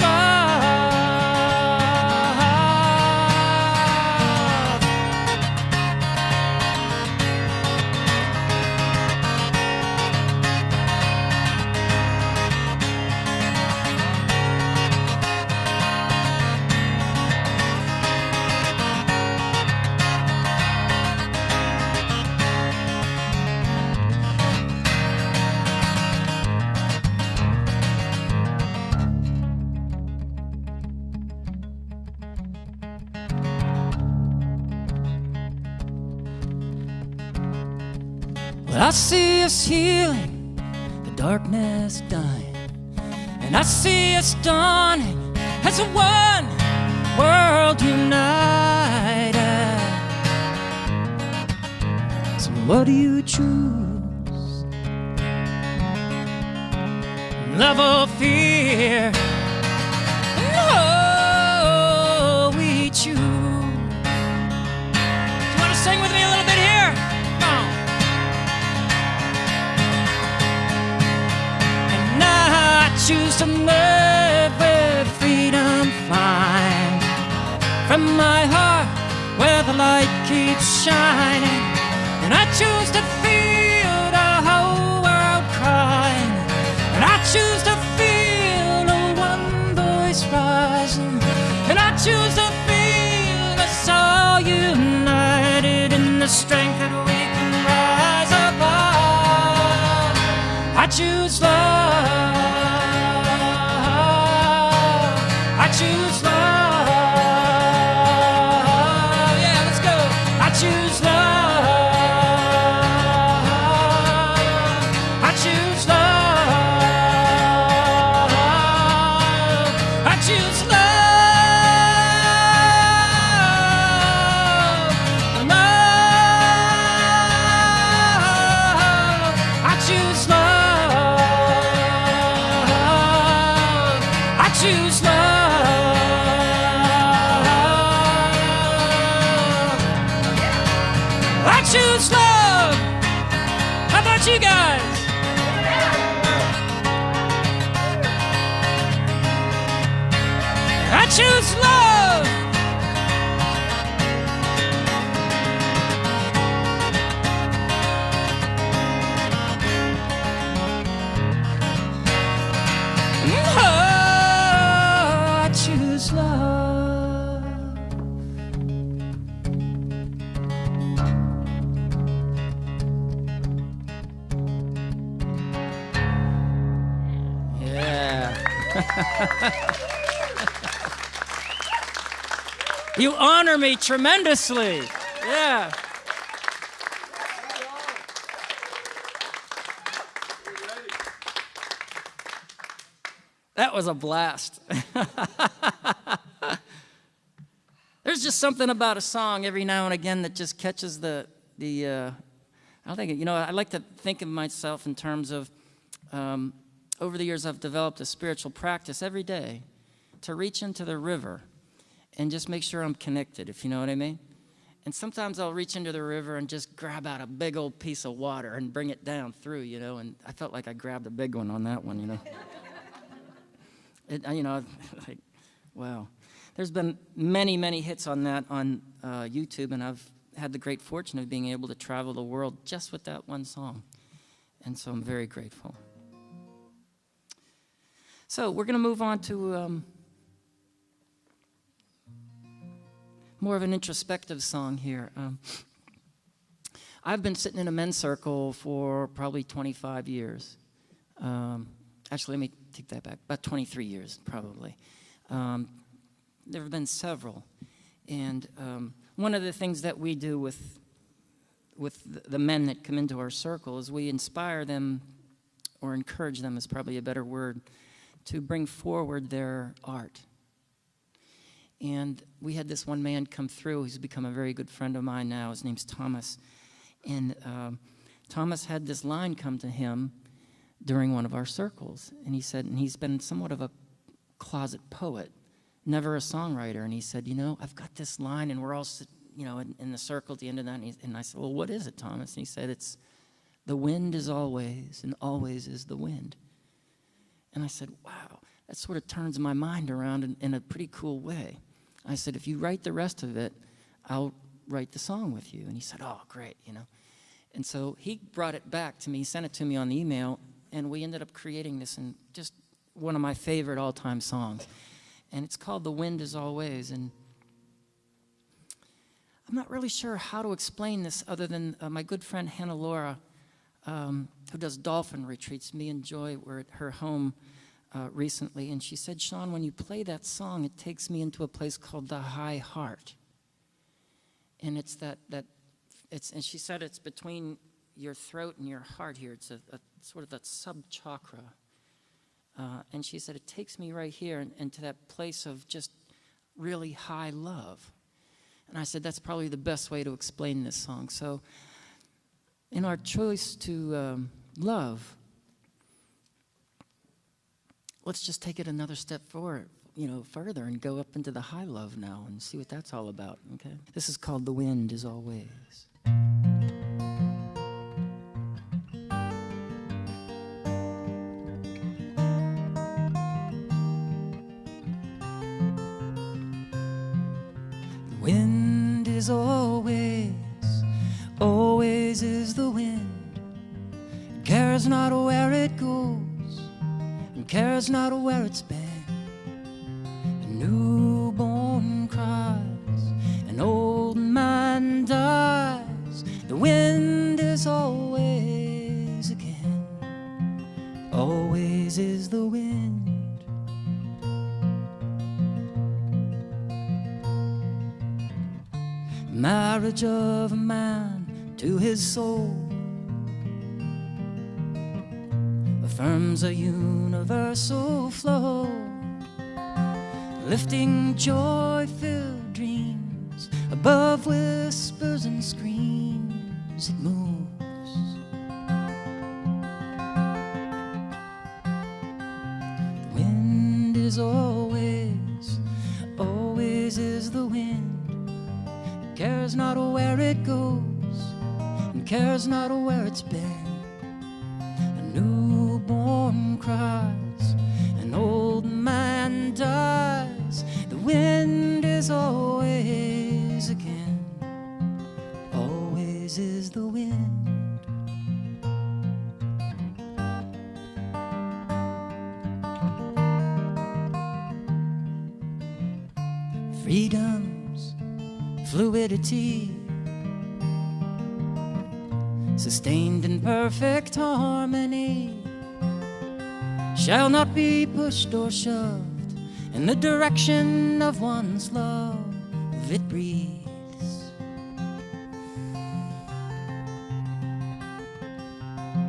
Well, I see us healing, the darkness dying, and I see us dawning as a one world united. So what do you choose? Love or fear? No, we choose. Do you want to sing with me a little bit here? Come on. Choose to live with freedom flying from my heart where the light keeps shining. And I choose to feel the whole world crying. And I choose to feel a one voice rising. And I choose to feel us all united in the strength that we can rise above. I choose love. I choose love. Yeah, let's go. I choose love. I choose love. I choose love. Love. I choose love. I choose love. I choose love. How about you guys? I choose love. Oh, I choose love. Yeah. You honor me tremendously. Yeah. That was a blast. There's just something about a song every now and again that just catches I don't think, I like to think of myself in terms of, over the years I've developed a spiritual practice every day to reach into the river and just make sure I'm connected, if you know what I mean. And sometimes I'll reach into the river and just grab out a big old piece of water and bring it down through, and I felt like I grabbed a big one on that one, Like, wow. There's been many, many hits on that on YouTube, and I've had the great fortune of being able to travel the world just with that one song. And so I'm very grateful. So we're going to move on to more of an introspective song here. I've been sitting in a men's circle for probably 25 years. Actually, let me take that back. About 23 years, probably. There have been several. And one of the things that we do with the men that come into our circle is we inspire them, or encourage them is probably a better word, to bring forward their art. And we had this one man come through. He's become a very good friend of mine now. His name's Thomas. And Thomas had this line come to him during one of our circles. And he said, and he's been somewhat of a closet poet, never a songwriter. And he said, I've got this line, and we're all, in the circle at the end of that. And I said, well, what is it, Thomas? And he said, it's, the wind is always, and always is the wind. And I said, wow, that sort of turns my mind around in a pretty cool way. I said, if you write the rest of it, I'll write the song with you. And he said, oh, great, And so he brought it back to me, sent it to me on the email, and we ended up creating this, and just one of my favorite all-time songs. And it's called The Wind Is Always. And I'm not really sure how to explain this other than my good friend Hannah Laura, who does dolphin retreats. Me and Joy were at her home recently, and she said, Shawn, when you play that song, it takes me into a place called the high heart. And it's and she said it's between your throat and your heart here. It's a sort of that sub-chakra. And she said, it takes me right here and to that place of just really high love. And I said, that's probably the best way to explain this song. So in our choice to love, let's just take it another step forward, further, and go up into the high love now and see what that's all about, okay? This is called The Wind Is Always. The wind is always, always is the wind. It cares not where it goes, and cares not where it's been. A newborn cries, an old man dies. The wind is always again, always is the wind. Marriage of a man to his soul affirms a universal flow, lifting joy-filled dreams above whispers and screams. It moves. The wind is always, always is the wind. It cares not where it goes, and cares not where it's been. A newborn cries, an old man dies. The wind is always again, always is the wind. Freedom's fluidity, sustained in perfect harmony, shall not be pushed or shoved in the direction of one's love. love it breathes.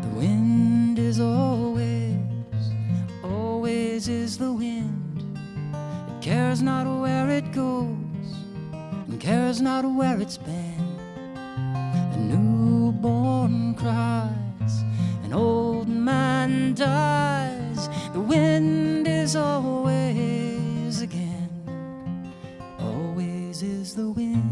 The wind is always, always is the wind. It cares not where it goes, and cares not where it's been. A newborn cries, an old man dies. The wind is always again, always is the wind.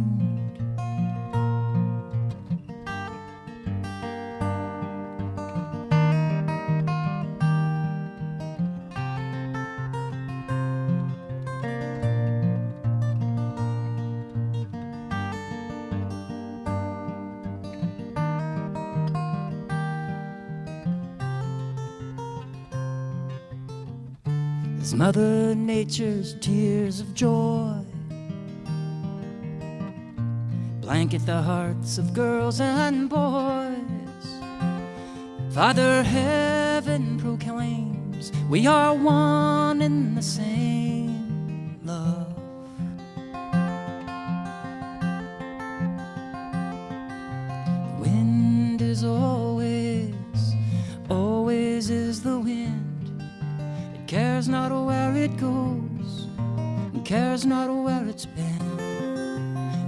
As Mother Nature's tears of joy blanket the hearts of girls and boys, Father Heaven proclaims we are one in the same love. The wind is always, always is the wind. Cares not where it goes, and cares not where it's been.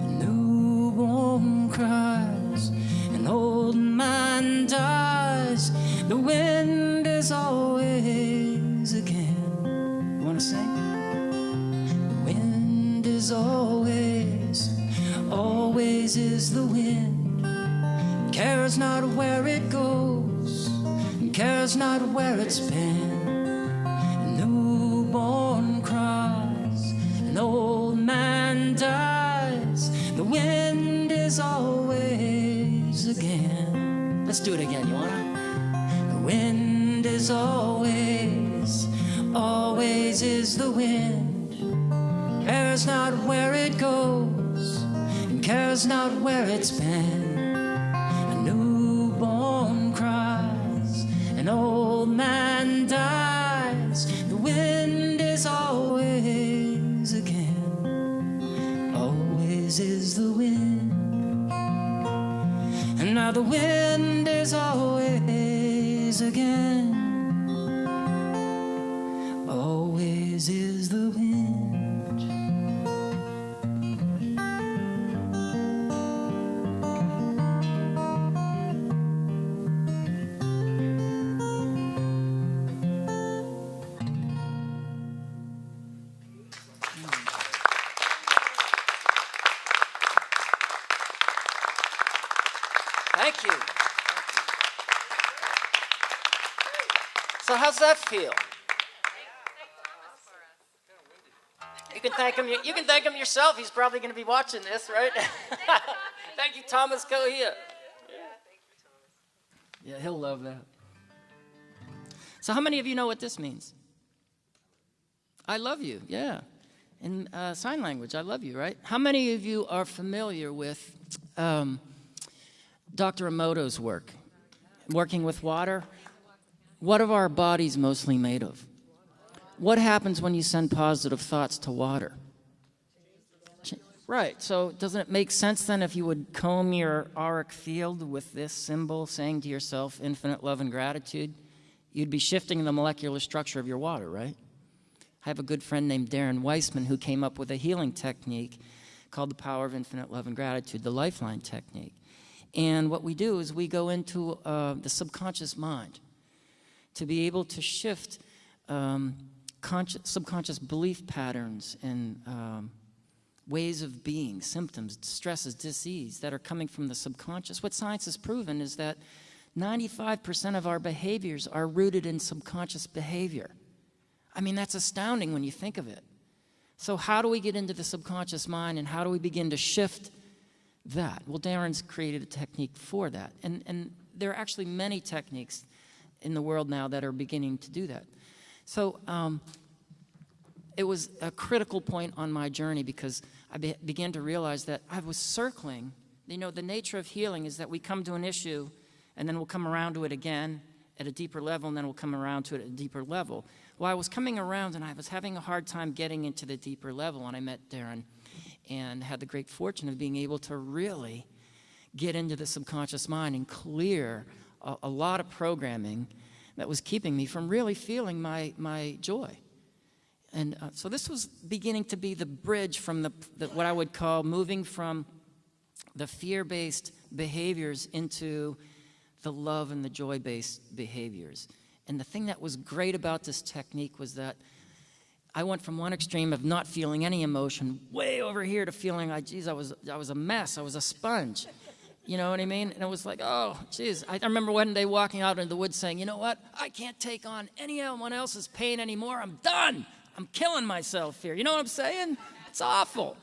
A newborn cries, an old man dies. The wind is always again. You want to sing? The wind is always, always is the wind. Cares not where it goes, and cares not where it's been. Newborn cries, an old man dies. The wind is always again. Let's do it again, you wanna? The wind is always, always is the wind. Cares not where it goes, and cares not where it's been. A newborn cries, an old man dies. The wind is always again, always is the wind. And now the wind is always again, always is the wind. Thank you. So how's that feel? You can thank him. You can thank him yourself. He's probably going to be watching this, right? Thank you, Thomas Cohia. Yeah, he'll love that. So how many of you know what this means? I love you. Yeah. In sign language, I love you, right? How many of you are familiar with Dr. Emoto's work, working with water? What are our bodies mostly made of? What happens when you send positive thoughts to water? Right, so doesn't it make sense then if you would comb your auric field with this symbol saying to yourself infinite love and gratitude? You'd be shifting the molecular structure of your water, right? I have a good friend named Darren Weissman who came up with a healing technique called the power of infinite love and gratitude, the lifeline technique. And what we do is we go into the subconscious mind to be able to shift subconscious belief patterns and ways of being, symptoms, stresses, disease that are coming from the subconscious. What science has proven is that 95% of our behaviors are rooted in subconscious behavior. I mean, that's astounding when you think of it. So how do we get into the subconscious mind, and how do we begin to shift that? Well, Darren's created a technique for that. And there are actually many techniques in the world now that are beginning to do that. So it was a critical point on my journey because I began to realize that I was circling. You know, the nature of healing is that we come to an issue and then we'll come around to it again at a deeper level, and then we'll come around to it at a deeper level. Well, I was coming around and I was having a hard time getting into the deeper level, and I met Darren. and had the great fortune of being able to really get into the subconscious mind and clear a lot of programming that was keeping me from really feeling my joy. And so this was beginning to be the bridge from what I would call moving from the fear-based behaviors into the love and the joy-based behaviors. And the thing that was great about this technique was that I went from one extreme of not feeling any emotion way over here to feeling like, geez, I was a mess, I was a sponge. You know what I mean? And it was like, oh, geez. I remember one day walking out into the woods saying, you know what? I can't take on anyone else's pain anymore. I'm done. I'm killing myself here. You know what I'm saying? It's awful.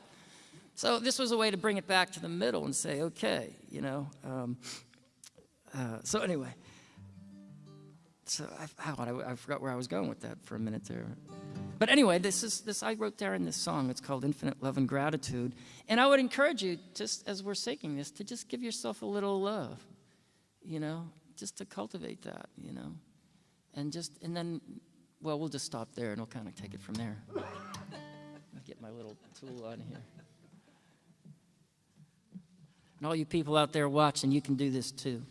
So this was a way to bring it back to the middle and say, okay, you know. So anyway, so I forgot where I was going with that for a minute there. But anyway, this I wrote there in this song. It's called Infinite Love and Gratitude. And I would encourage you, just as we're singing this, to just give yourself a little love, you know, just to cultivate that, you know. And then, well, we'll just stop there and we'll kind of take it from there. I'll get my little tool on here. And all you people out there watching, you can do this too.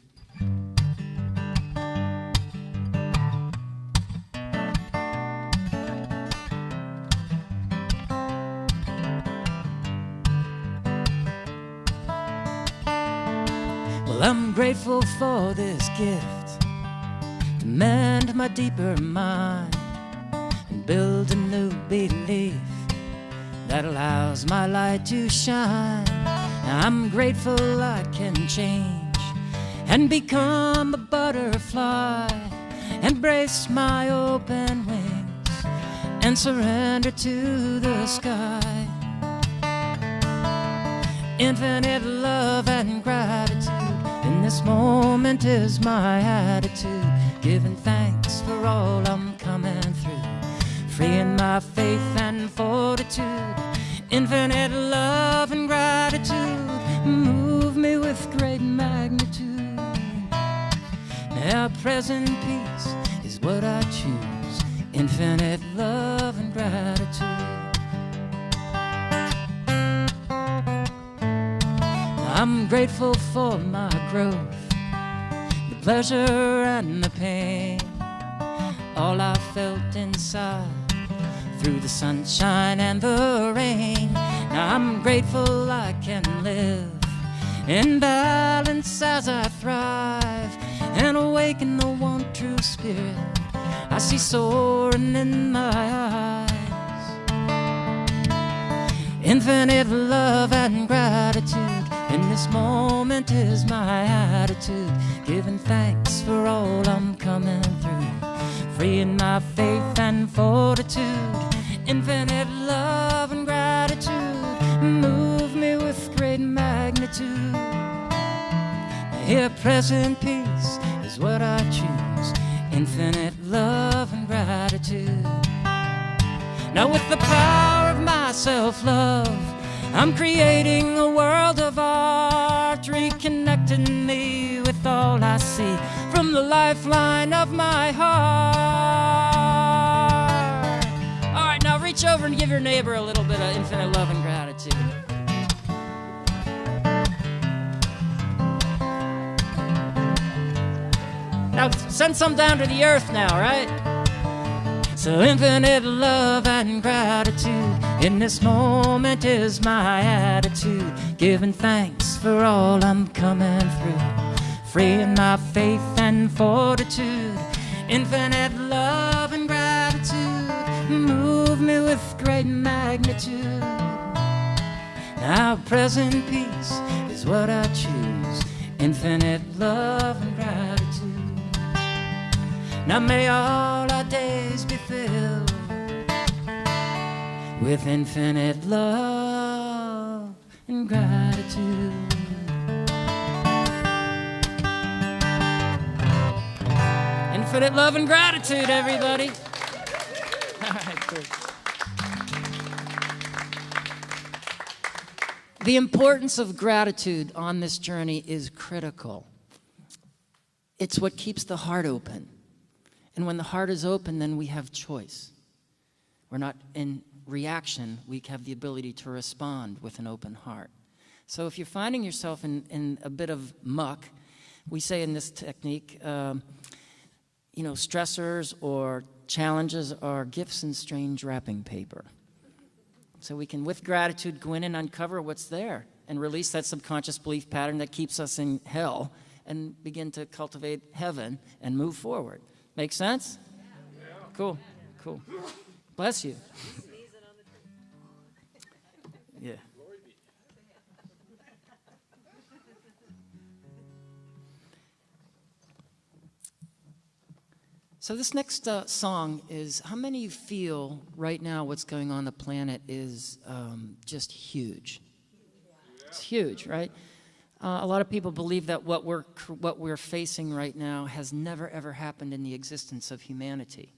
Well, I'm grateful for this gift to mend my deeper mind and build a new belief that allows my light to shine. Now I'm grateful I can change and become a butterfly, embrace my open wings and surrender to the sky. Infinite love and gratitude in this moment is my attitude, giving thanks for all I'm coming through, freeing my faith and fortitude. Infinite love and gratitude move me with great magnitude. Now present peace is what I choose, infinite love and gratitude. I'm grateful for my growth, the pleasure and the pain, all I felt inside through the sunshine and the rain. Now I'm grateful I can live in balance as I thrive and awaken the one true spirit I see soaring in my eyes. Infinite love and gratitude in this moment is my attitude, giving thanks for all I'm coming through, freeing my faith and fortitude. Infinite love and gratitude move me with great magnitude. Here present peace is what I choose, infinite love and gratitude. Now with the power of my self-love, I'm creating a world of art, reconnecting me with all I see from the lifeline of my heart. All right, now reach over and give your neighbor a little bit of infinite love and gratitude. Now send some down to the earth now, right? So infinite love and gratitude in this moment is my attitude, giving thanks for all I'm coming through, freeing my faith and fortitude. Infinite love and gratitude move me with great magnitude. Now present peace is what I choose, infinite love and gratitude. Now may all our days be filled with infinite love and gratitude. Infinite love and gratitude, everybody. All right, good. The importance of gratitude on this journey is critical. It's what keeps the heart open. And when the heart is open, then we have choice. We're not in reaction, we have the ability to respond with an open heart. So if you're finding yourself in a bit of muck, we say in this technique, stressors or challenges are gifts in strange wrapping paper. So we can, with gratitude, go in and uncover what's there and release that subconscious belief pattern that keeps us in hell and begin to cultivate heaven and move forward. Make sense? Yeah. Cool. Bless you. Yeah. So this next song is, how many of you feel right now what's going on the planet is just huge? It's huge, right? A lot of people believe that what we're facing right now has never, ever happened in the existence of humanity.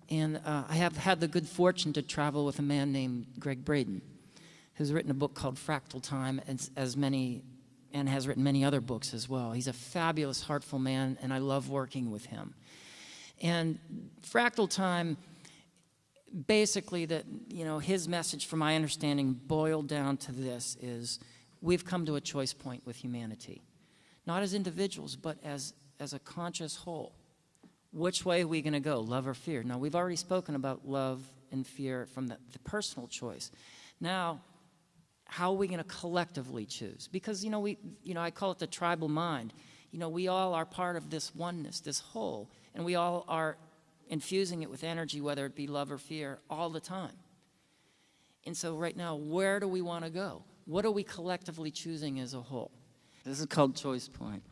And I have had the good fortune to travel with a man named Greg Braden, who's written a book called Fractal Time, and has written many other books as well. He's a fabulous, heartful man, and I love working with him. And Fractal Time, basically, his message, from my understanding, boiled down to this: is we've come to a choice point with humanity, not as individuals, but as a conscious whole. Which way are we going to go, love or fear? Now, we've already spoken about love and fear from the personal choice. Now, how are we going to collectively choose? Because, I call it the tribal mind. We all are part of this oneness, this whole, and we all are infusing it with energy, whether it be love or fear, all the time. And so right now, where do we want to go? What are we collectively choosing as a whole? This is called Choice Point.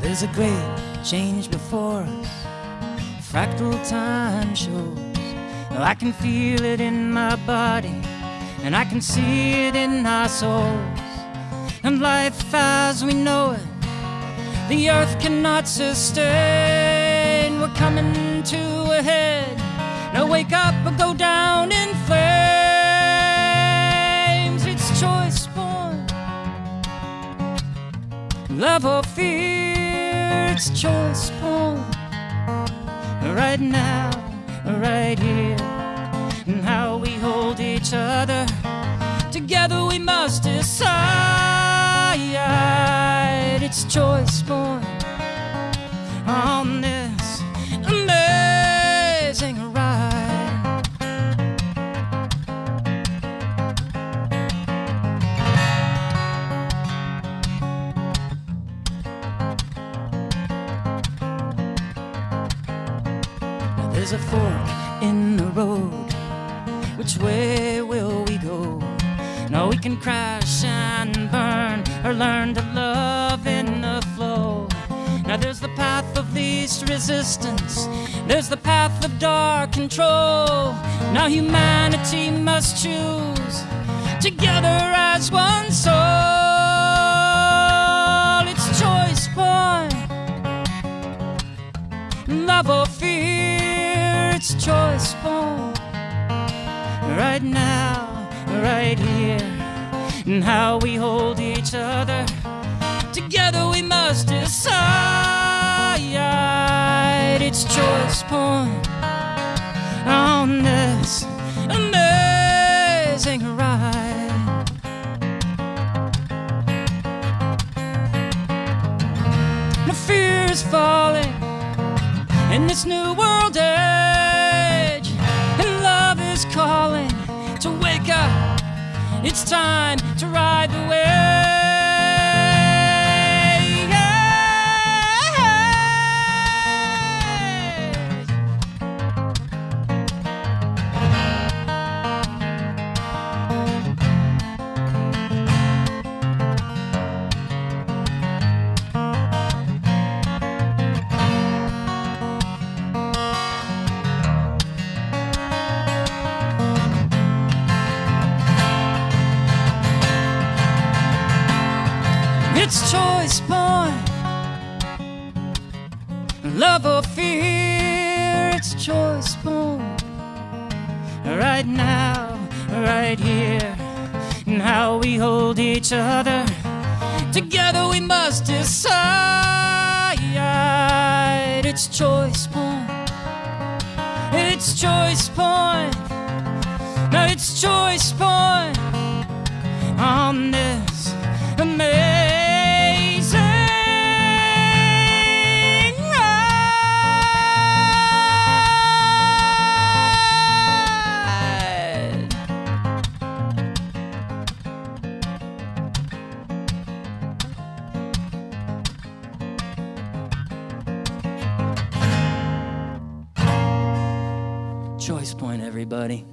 There's a great change before us, fractal time shows. I can feel it in my body, and I can see it in our souls. And life as we know it, the earth cannot sustain. We're coming to a head. Now wake up or go down in flames. It's choice point, love or fear. It's choice point, right now, right here. And how we hold each other, together we must decide. It's choice point on this amazing ride. There's a fork in the road. Which way will we go? Now we can crash and burn, or learn to love in the flow. Now there's the path of least resistance, there's the path of dark control. Now humanity must choose, together as one soul. It's choice point, love or fear. It's choice point, right now, right here. And how we hold each other, together we must decide. It's choice point on this amazing ride. The fear is falling in this new world age, and love is calling to wake up. It's time to ride the wave. It's choice point, love or fear. It's choice point, right now, right here, and how we hold each other. Together we must decide. It's choice point. It's choice point. No, it's choice point on this amazing ride. Choice point, everybody.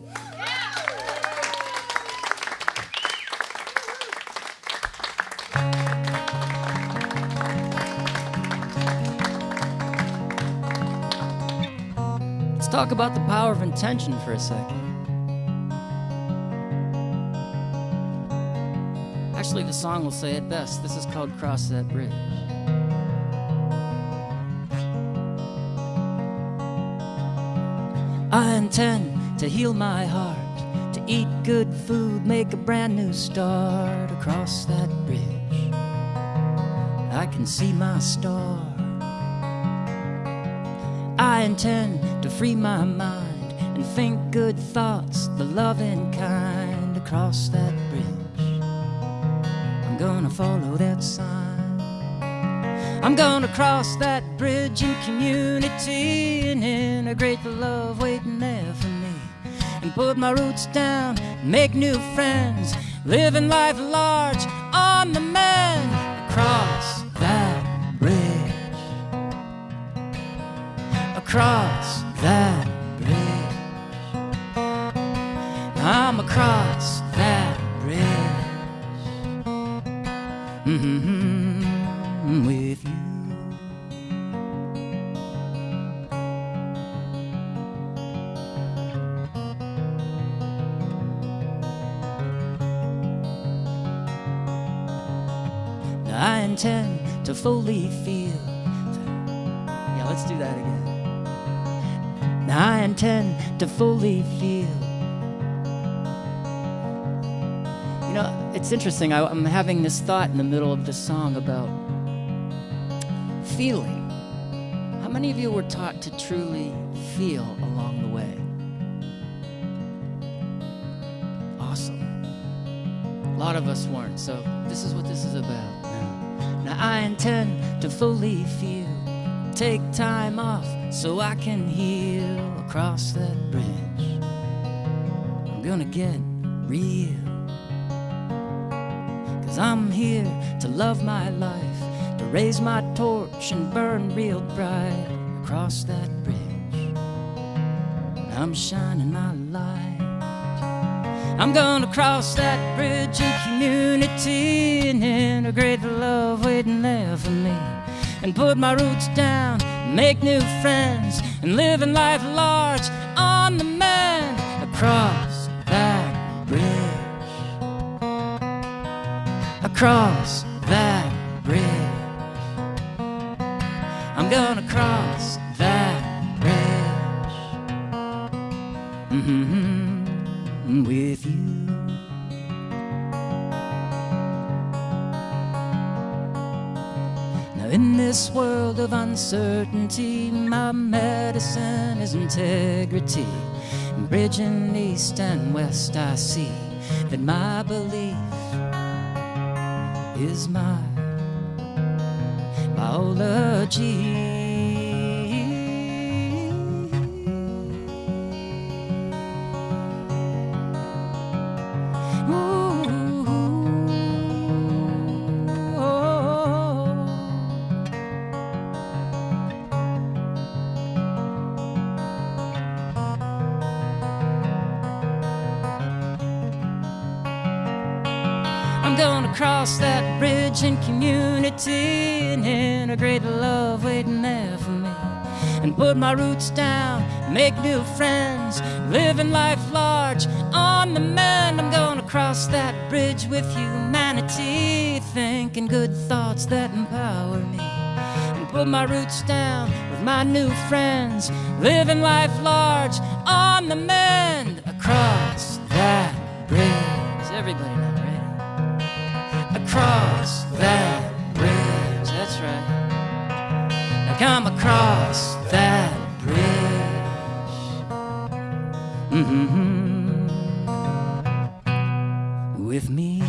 Let's talk about the power of intention for a second. Actually, the song will say it best. This is called Cross That Bridge. I intend to heal my heart, to eat good food, make a brand new start across that bridge. I can see my star. I intend to free my mind and think good thoughts, the loving kind, across that bridge. I'm gonna follow that sign. I'm gonna cross that bridge in community and integrate the love waiting there for me, and put my roots down, make new friends, living life large on the mend. Across that bridge. Across that bridge. I'm across that bridge. With you. Now I intend to fully feel. Yeah, let's do that again. Now I intend to fully feel. You know, it's interesting. I'm having this thought in the middle of the song about feeling. How many of you were taught to truly feel along the way? Awesome. A lot of us weren't, so this is what this is about now. Now I intend to fully feel. Take time off so I can heal across that bridge. I'm gonna get real. 'Cause I'm here to love my life, to raise my torch and burn real bright across that bridge. I'm shining my light. I'm gonna cross that bridge in community and integrate the love waiting there for me, and put my roots down, make new friends, and living life large on the mend. Across that bridge. Across that bridge. I'm gonna cross that bridge. With you. In this world of uncertainty, my medicine is integrity. Bridging east and west, I see that my belief is my biology. I'm gonna cross that bridge in community and integrate the love waiting there for me, and put my roots down, make new friends, living life large on the mend. I'm gonna cross that bridge with humanity, thinking good thoughts that empower me, and put my roots down with my new friends, living life large on the mend. Across that Everybody now, right? Across that bridge, that's right. Now come across that bridge. With me.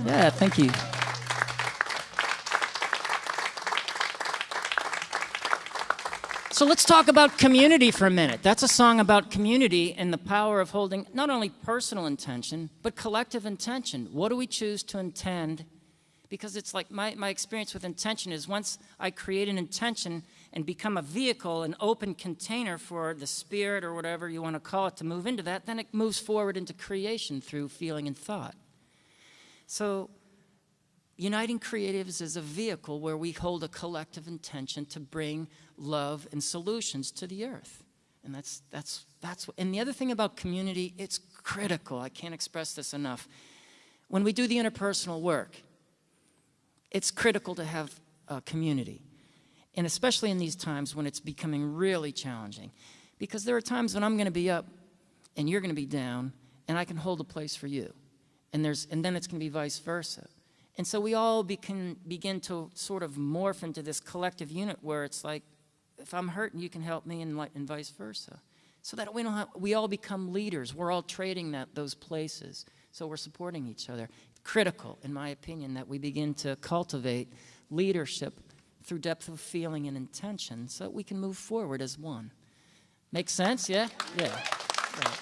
Yeah, thank you. So let's talk about community for a minute. That's a song about community and the power of holding not only personal intention, but collective intention. What do we choose to intend? Because it's like my experience with intention is once I create an intention and become a vehicle, an open container for the spirit or whatever you want to call it to move into that, then it moves forward into creation through feeling and thought. So Uniting Creatives is a vehicle where we hold a collective intention to bring love and solutions to the earth. And that's and the other thing about community, it's critical. I can't express this enough. When we do the interpersonal work, it's critical to have a community. And especially in these times when it's becoming really challenging. Because there are times when I'm going to be up and you're going to be down, and I can hold a place for you. And then it's going to be vice versa. And so we all begin to sort of morph into this collective unit where it's like, if I'm hurting, you can help me, and vice versa. So that we all become leaders. We're all trading those places. So we're supporting each other. Critical, in my opinion, that we begin to cultivate leadership through depth of feeling and intention so that we can move forward as one. Make sense? Yeah? Yeah. Right.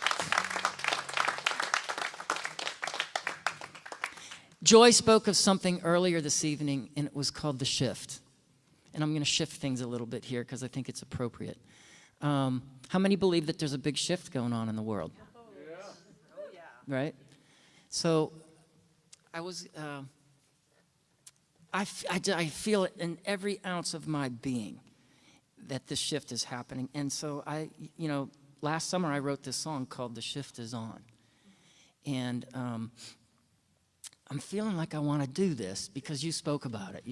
Joy spoke of something earlier this evening, and it was called the shift. And I'm going to shift things a little bit here because I think it's appropriate. How many believe that there's a big shift going on in the world? Oh, yeah. Right? So I feel it in every ounce of my being that this shift is happening. And so last summer I wrote this song called "The Shift Is On." And I'm feeling like I want to do this because you spoke about it,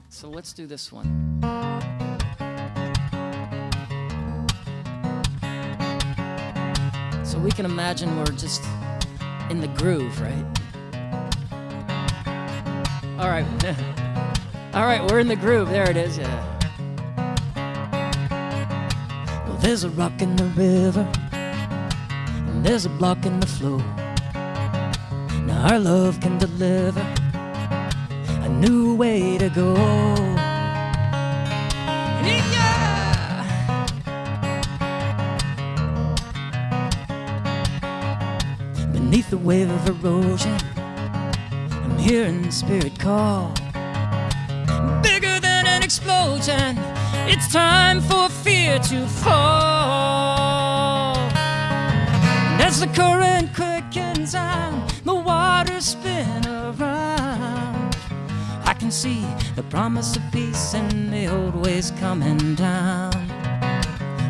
So let's do this one. So we can imagine we're just in the groove, right? All right. All right, we're in the groove. There it is, yeah. Well, there's a rock in the river, and there's a block in the flow. Now our love can deliver a new way to go. Yeah! Beneath the wave of erosion, I'm hearing spirit call. Bigger than an explosion, it's time for fear to fall. And as the current quickens on, the waters spin around, I can see the promise of peace and the old ways coming down.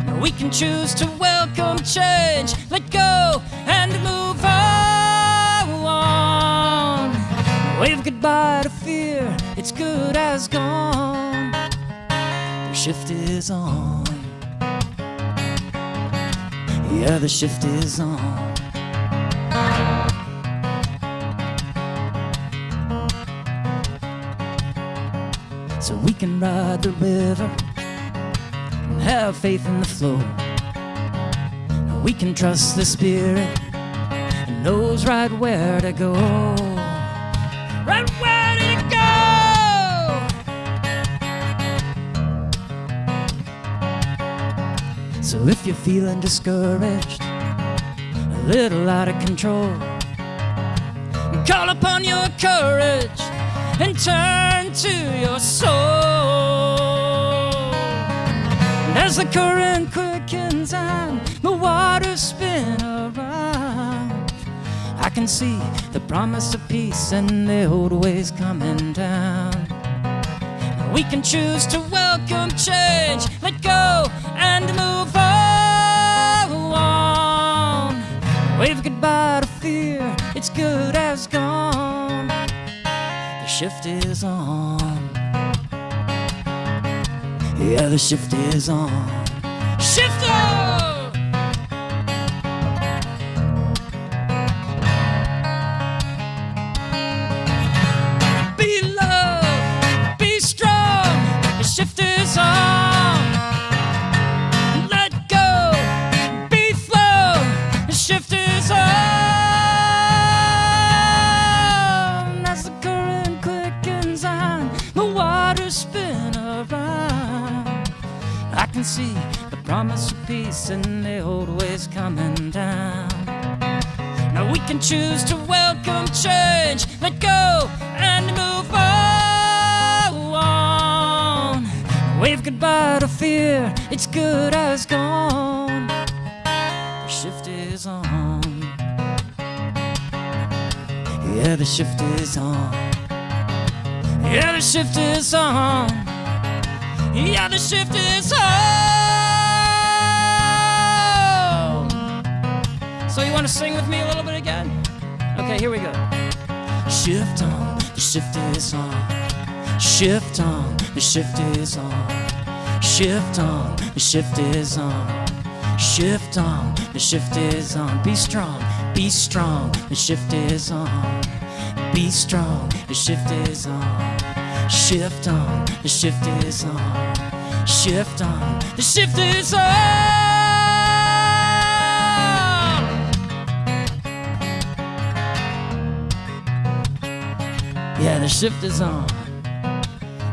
Now we can choose to welcome change, let go and move on. Wave goodbye to fear, it's good as gone. The shift is on. Yeah, the shift is on. So we can ride the river and have faith in the flow. Now we can trust the spirit and knows right where to go. Right where to go. So if you're feeling discouraged, a little out of control, call upon your courage and turn to your soul. And as the current quickens and the waters spin around, I can see the promise of peace and the old ways coming down. We can choose to welcome change, let go and move on. Wave goodbye to fear, it's good as gone. The shift is on. Yeah, the shift is on. Shift on! Be loved, be strong, the shift is on. Let go, be flow, the shift is on. As the current quickens on, the waters spin around. I can see the promise of peace and the old ways coming down. Now we can choose to welcome change, let go and move on. Wave goodbye to fear, it's good as gone. The shift is on. Yeah, the shift is on. Yeah, the shift is on. Yeah, the shift is on. So you want to sing with me a little bit again? Okay, here we go. Shift on, the shift is on. Shift on, the shift is on. Shift on, the shift is on. Shift on, the shift is on. Be strong, the shift is on. Be strong, the shift is on. Shift on, the shift is on. Shift on, the shift is on. Yeah, the shift is on.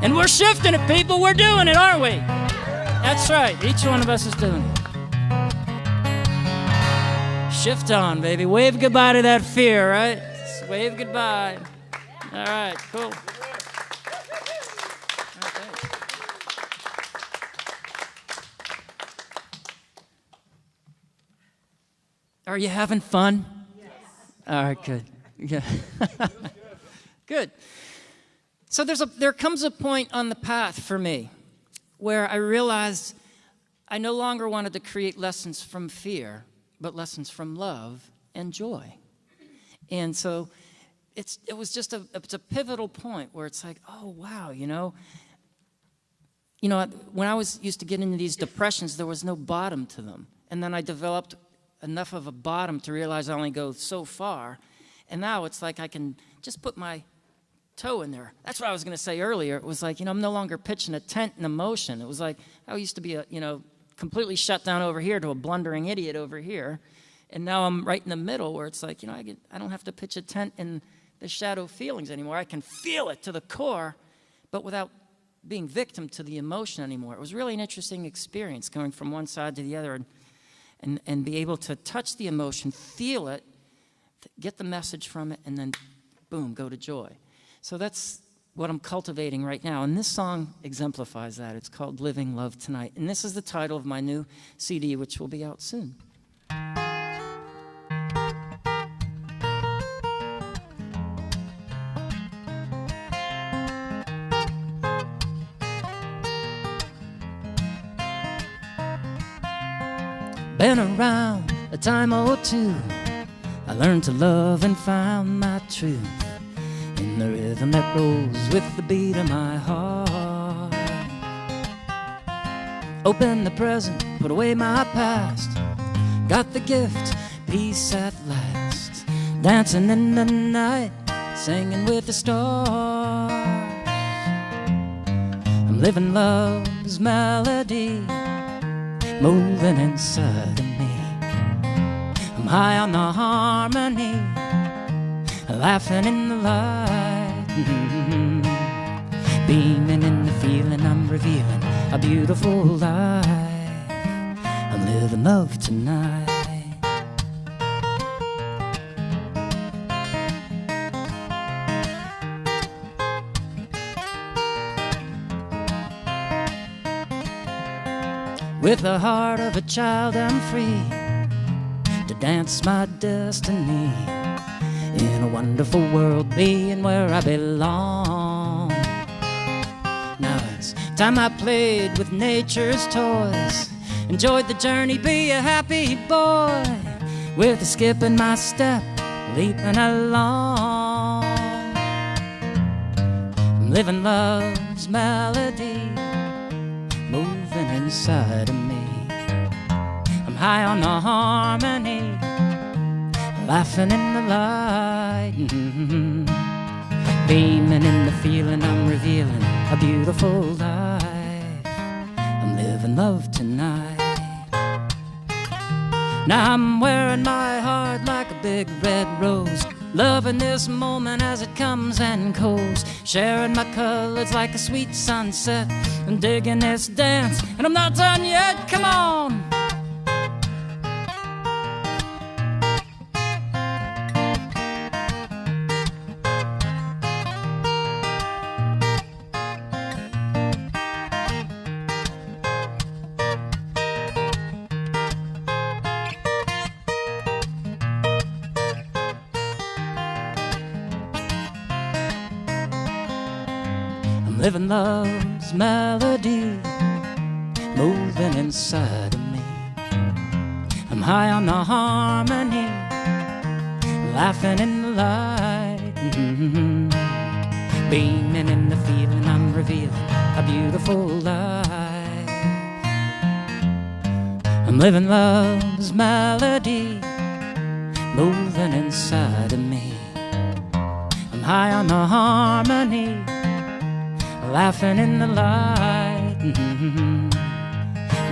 And we're shifting it, people. We're doing it, aren't we? That's right. Each one of us is doing it. Shift on, baby. Wave goodbye to that fear, right? Just wave goodbye. All right, cool. Are you having fun? Yes. All right, good. Yeah. Good. So there comes a point on the path for me where I realized I no longer wanted to create lessons from fear, but lessons from love and joy. And so it was just it's a pivotal point where it's like, oh, wow, you know, when I used to get into these depressions, there was no bottom to them. And then I developed enough of a bottom to realize I only go so far. And now it's like I can just put my toe in there. That's what I was going to say earlier. It was like, I'm no longer pitching a tent in emotion. It was like I used to be completely shut down over here to a blundering idiot over here. And now I'm right in the middle where it's like, I don't have to pitch a tent in the shadow feelings anymore. I can feel it to the core, but without being victim to the emotion anymore. It was really an interesting experience going from one side to the other and be able to touch the emotion, feel it, get the message from it, and then, boom, go to joy. So that's what I'm cultivating right now. And this song exemplifies that. It's called Living Love Tonight. And this is the title of my new CD, which will be out soon. Been around a time or two. I learned to love and found my truth in the rhythm that rolls with the beat of my heart. Open the present, put away my past. Got the gift, peace at last. Dancing in the night, singing with the stars. I'm living love's melody, moving inside of me. I'm high on the harmony, laughing in the light, beaming in the feeling. I'm revealing a beautiful life. I'm living love tonight. With the heart of a child, I'm free to dance my destiny in a wonderful world, being where I belong. Now Time I played with nature's toys, enjoyed the journey, be a happy boy, with a skip in my step, leaping along. I'm living love's melody, moving inside of me. I'm high on the harmony, laughing in the light, beaming in the feeling. I'm revealing a beautiful life. I'm living love tonight. Now I'm wearing my heart like a big red rose, loving this moment as it comes and goes, sharing my colors like a sweet sunset, and digging this dance, and I'm not done yet. Come on. Living love's melody, moving inside of me. I'm high on the harmony, laughing in the light, beaming in the feeling. I'm revealing a beautiful life. I'm living love's melody, moving inside of me. I'm high on the harmony, laughing in the light,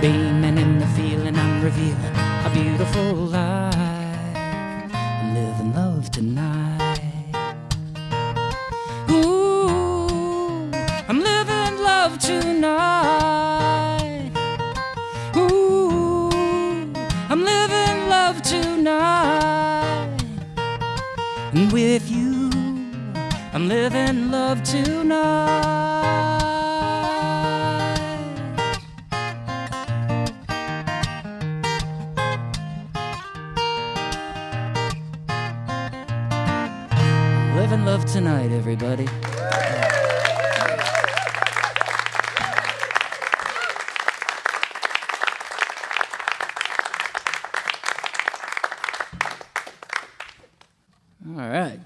beaming in the feeling. I'm revealing a beautiful life. I'm living love tonight. Ooh, I'm living love tonight. Ooh, I'm living love tonight. And with you, I'm living love tonight. Living love tonight, everybody. All right.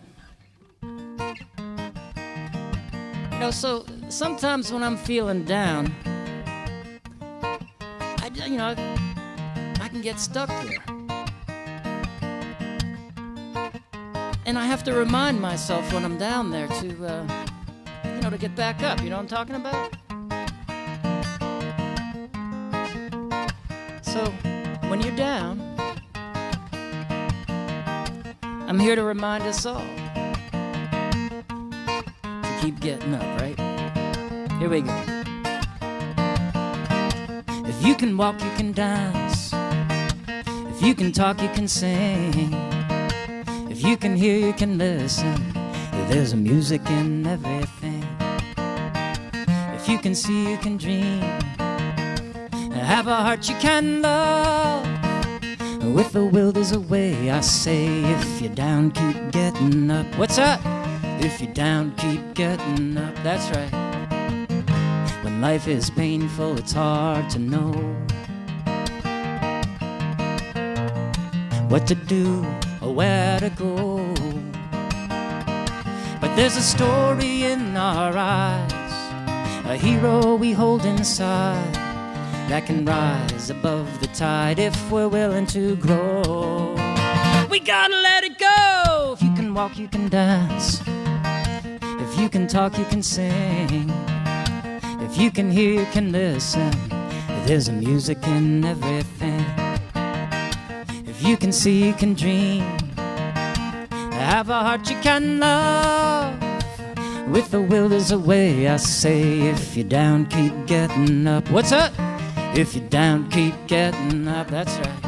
You know, so sometimes when I'm feeling down, I can get stuck there. And I have to remind myself when I'm down there to get back up. You know what I'm talking about? So, when you're down, I'm here to remind us all to keep getting up, right? Here we go. If you can walk, you can dance. If you can talk, you can sing. If you can hear, you can listen. There's a music in everything. If you can see, you can dream. Have a heart you can love. With the will there's a way. I say if you're down, keep getting up. What's that? If you're down, keep getting up. That's right. When life is painful, it's hard to know what to do or where to go. But there's a story in our eyes, a hero we hold inside, that can rise above the tide if we're willing to grow. We gotta let it go. If you can walk, you can dance. If you can talk, you can sing. If you can hear, you can listen. There's a music in everything. If you can see, you can dream. Have a heart you can love. With the will there's a way. I say if you're down, keep getting up. What's up? If you're down, keep getting up. That's right.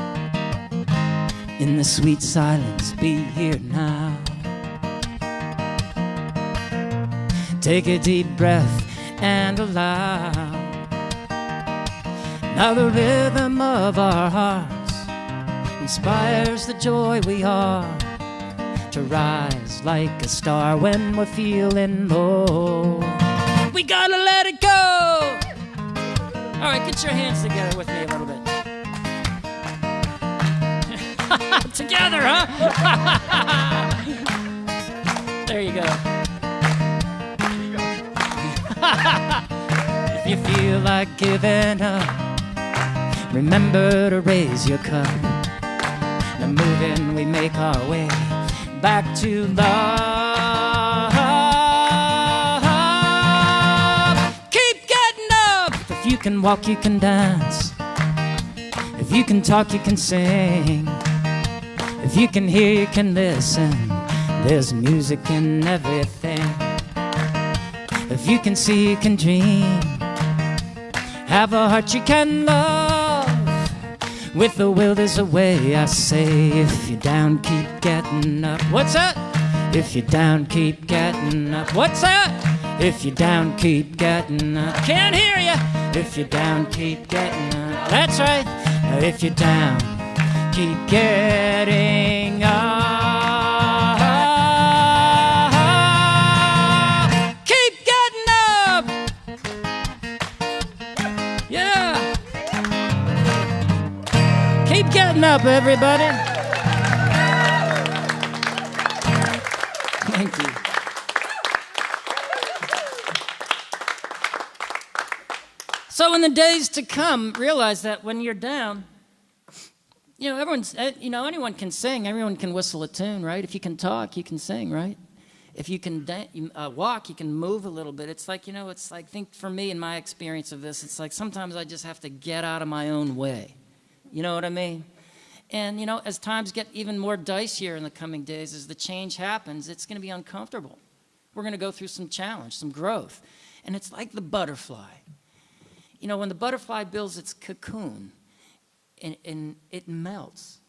In the sweet silence, be here now. Take a deep breath and allow. Now the rhythm of our hearts inspires the joy we are, to rise like a star when we're feeling low. We gotta let it go. All right, get your hands together with me a little bit. Together, huh? There you go. If you feel like giving up, remember to raise your cup. Now moving, we make our way back to love. Keep getting up. If you can walk, you can dance. If you can talk, you can sing. If you can hear, you can listen. There's music in everything. If you can see, you can dream. Have a heart you can love. With the will there's a way, I say. If you're down, keep getting up. What's that? If you're down, keep getting up. What's that? If you're down, keep getting up. Can't hear you. If you're down, keep getting up. That's right. If you're down, keep getting up. Keep getting up. Yeah. Keep getting up, everybody. Thank you. So in the days to come, realize that when you're down, anyone can sing, everyone can whistle a tune, right? If you can talk, you can sing, right? If you can walk, you can move a little bit. It's like, I think for me, in my experience of this, it's like sometimes I just have to get out of my own way. You know what I mean? And, as times get even more dicier in the coming days, as the change happens, it's going to be uncomfortable. We're going to go through some challenge, some growth. And it's like the butterfly. When the butterfly builds its cocoon, and it melts.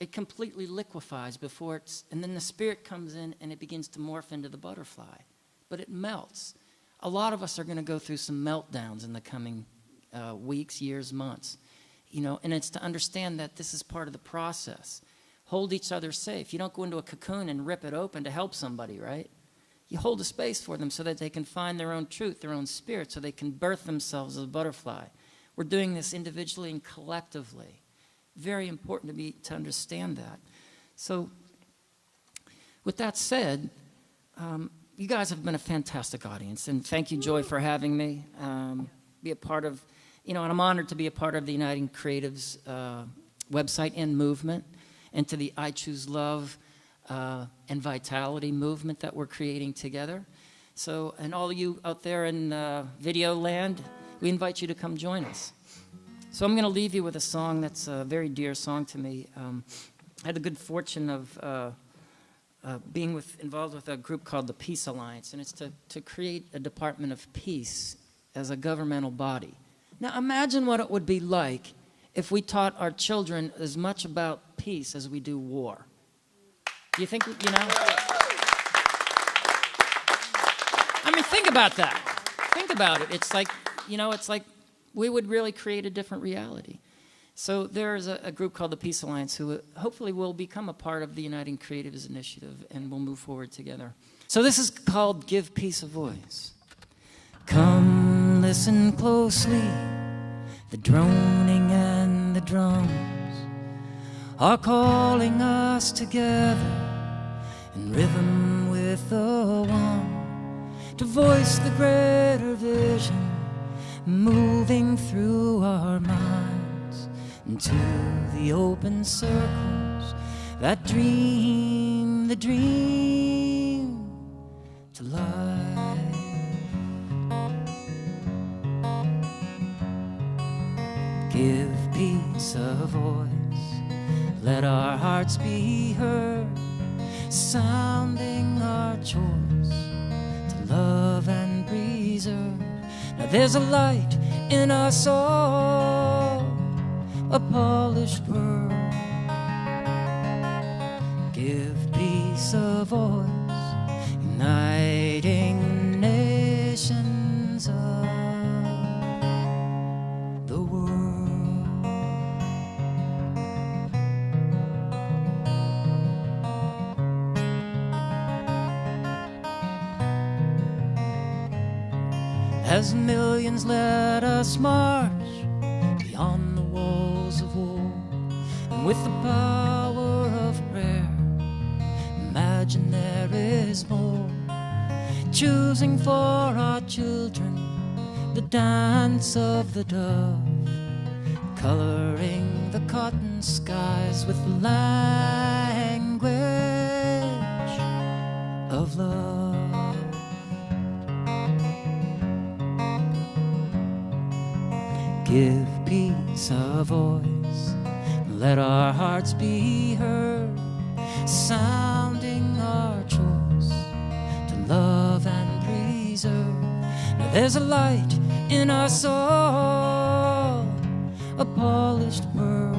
It completely liquefies before and then the spirit comes in and it begins to morph into the butterfly. But it melts. A lot of us are going to go through some meltdowns in the coming weeks, years, months. And it's to understand that this is part of the process. Hold each other safe. You don't go into a cocoon and rip it open to help somebody, right? You hold a space for them so that they can find their own truth, their own spirit, so they can birth themselves as a butterfly. We're doing this individually and collectively. Very important to understand that. So, with that said, you guys have been a fantastic audience, and thank you, Joy, for having me. Be a part of, and I'm honored to be a part of the Uniting Creatives website and movement, and to the I Choose Love and Vitality movement that we're creating together. So, and all of you out there in video land, we invite you to come join us. So I'm going to leave you with a song that's a very dear song to me. I had the good fortune of being involved with a group called the Peace Alliance, and it's to create a Department of Peace as a governmental body. Now imagine what it would be like if we taught our children as much about peace as we do war. Do you think, I mean, think about that. Think about it. It's like, we would really create a different reality. So there's a group called the Peace Alliance who hopefully will become a part of the Uniting Creatives Initiative, and we'll move forward together. So this is called Give Peace a Voice. Come listen closely, the droning and the drums are calling us together in rhythm with the one to voice the greater vision moving through our minds into the open circles that dream the dream to life. Give peace a voice, let our hearts be heard, sounding our choice to love and preserve. Now there's a light in us all, a polished world. Give peace a voice, uniting nations of the world. As millions let us march on the walls of war. And with the power of prayer, imagine there is more. Choosing for our children the dance of the dove, coloring the cotton skies with the language of love. Give peace a voice, let our hearts be heard, sounding our choice to love and preserve. Now there's a light in our soul, a polished pearl.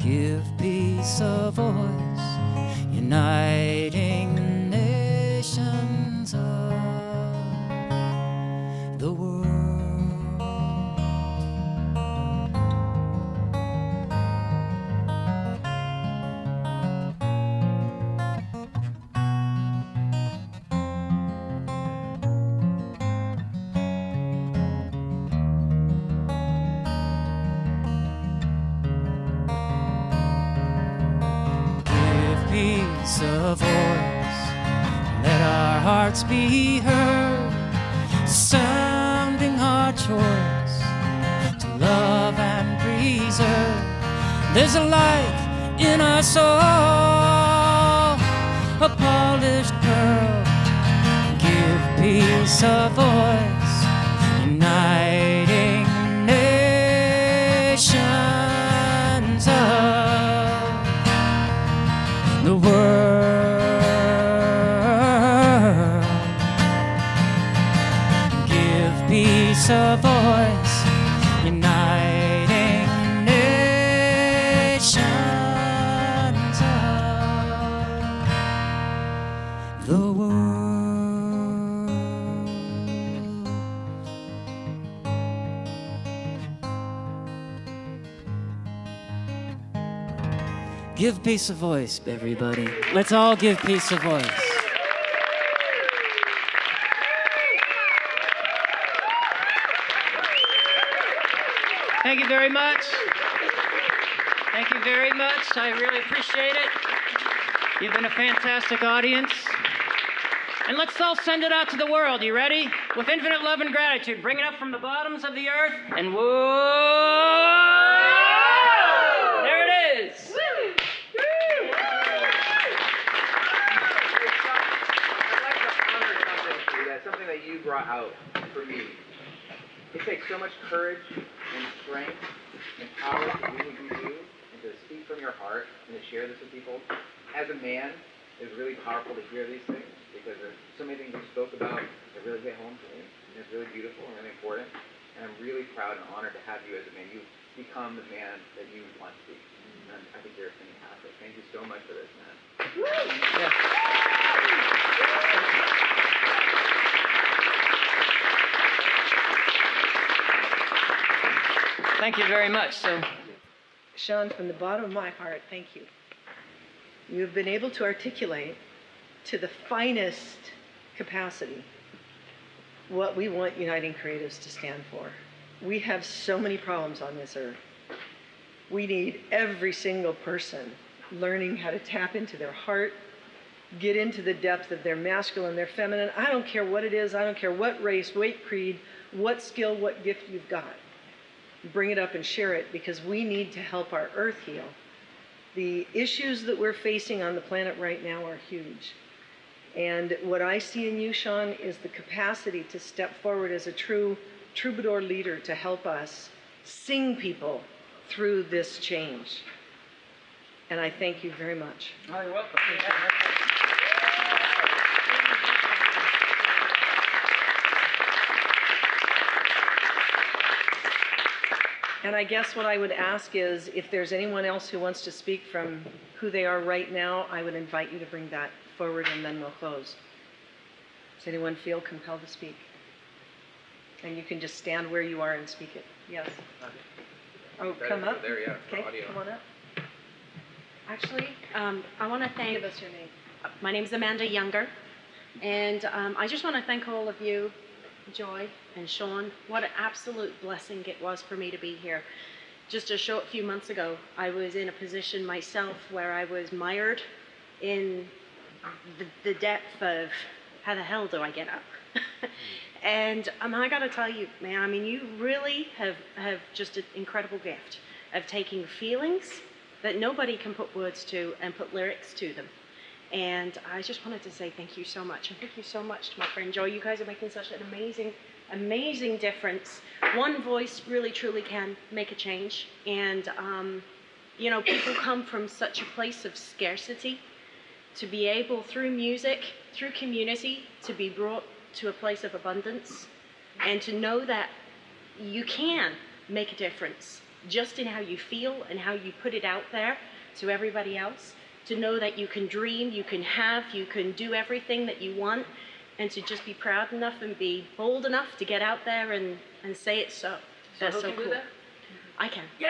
Give peace a voice, uniting the nations of the world. Peace a voice, let our hearts be heard, sounding our choice to love and preserve. There's a light in our soul, a polished pearl. Give peace a voice, uniting nations of the world. Give peace a voice, uniting nations of the world. Give peace a voice, everybody. Let's all give peace a voice. Thank you very much. Thank you very much. I really appreciate it. You've been a fantastic audience. And let's all send it out to the world. You ready? With infinite love and gratitude, bring it up from the bottoms of the earth, and whoa! There it is. Something that you brought out for me. It takes so much courage and strength and power to do what you do and to speak from your heart and to share this with people. As a man, it's really powerful to hear these things because there's so many things you spoke about that really hit home for me. And it's really beautiful and really important. And I'm really proud and honored to have you as a man. You've become the man that you want to be. And I think you're fantastic. Thank you so much for this, man. Yeah. Thank you very much. So, Shawn, from the bottom of my heart, thank you. You've been able to articulate to the finest capacity what we want Uniting Creatives to stand for. We have so many problems on this earth. We need every single person learning how to tap into their heart, get into the depth of their masculine, their feminine. I don't care what it is. I don't care what race, weight, creed, what skill, what gift you've got. Bring it up and share it because we need to help our earth heal. The issues that we're facing on the planet right now are huge. And what I see in you, Shawn, is the capacity to step forward as a true troubadour leader to help us sing people through this change. And I thank you very much. Oh, you're welcome. And I guess what I would ask is if there's anyone else who wants to speak from who they are right now, I would invite you to bring that forward and then we'll close. Does anyone feel compelled to speak? And you can just stand where you are and speak it. Yes. Oh, come up. There, yeah, for okay, audio. come on up. Actually, I want to thank... Give us your name. My name's Amanda Younger, and I just want to thank all of you Joy, and Shawn. What an absolute blessing it was for me to be here. Just a short few months ago, I was in a position myself where I was mired in the depth of how the hell do I get up? And I got to tell you, man, I mean, you really have just an incredible gift of taking feelings that nobody can put words to and put lyrics to them. And I just wanted to say thank you so much. And thank you so much to my friend Joy. You guys are making such an amazing difference. One voice really, truly can make a change. And, you know, people come from such a place of scarcity to be able, through music, through community, to be brought to a place of abundance and to know that you can make a difference just in how you feel and how you put it out there to everybody else. To know that you can dream, you can do everything that you want, and to just be proud enough and be bold enough to get out there and say it's so. That's so cool. That? I can. Yeah!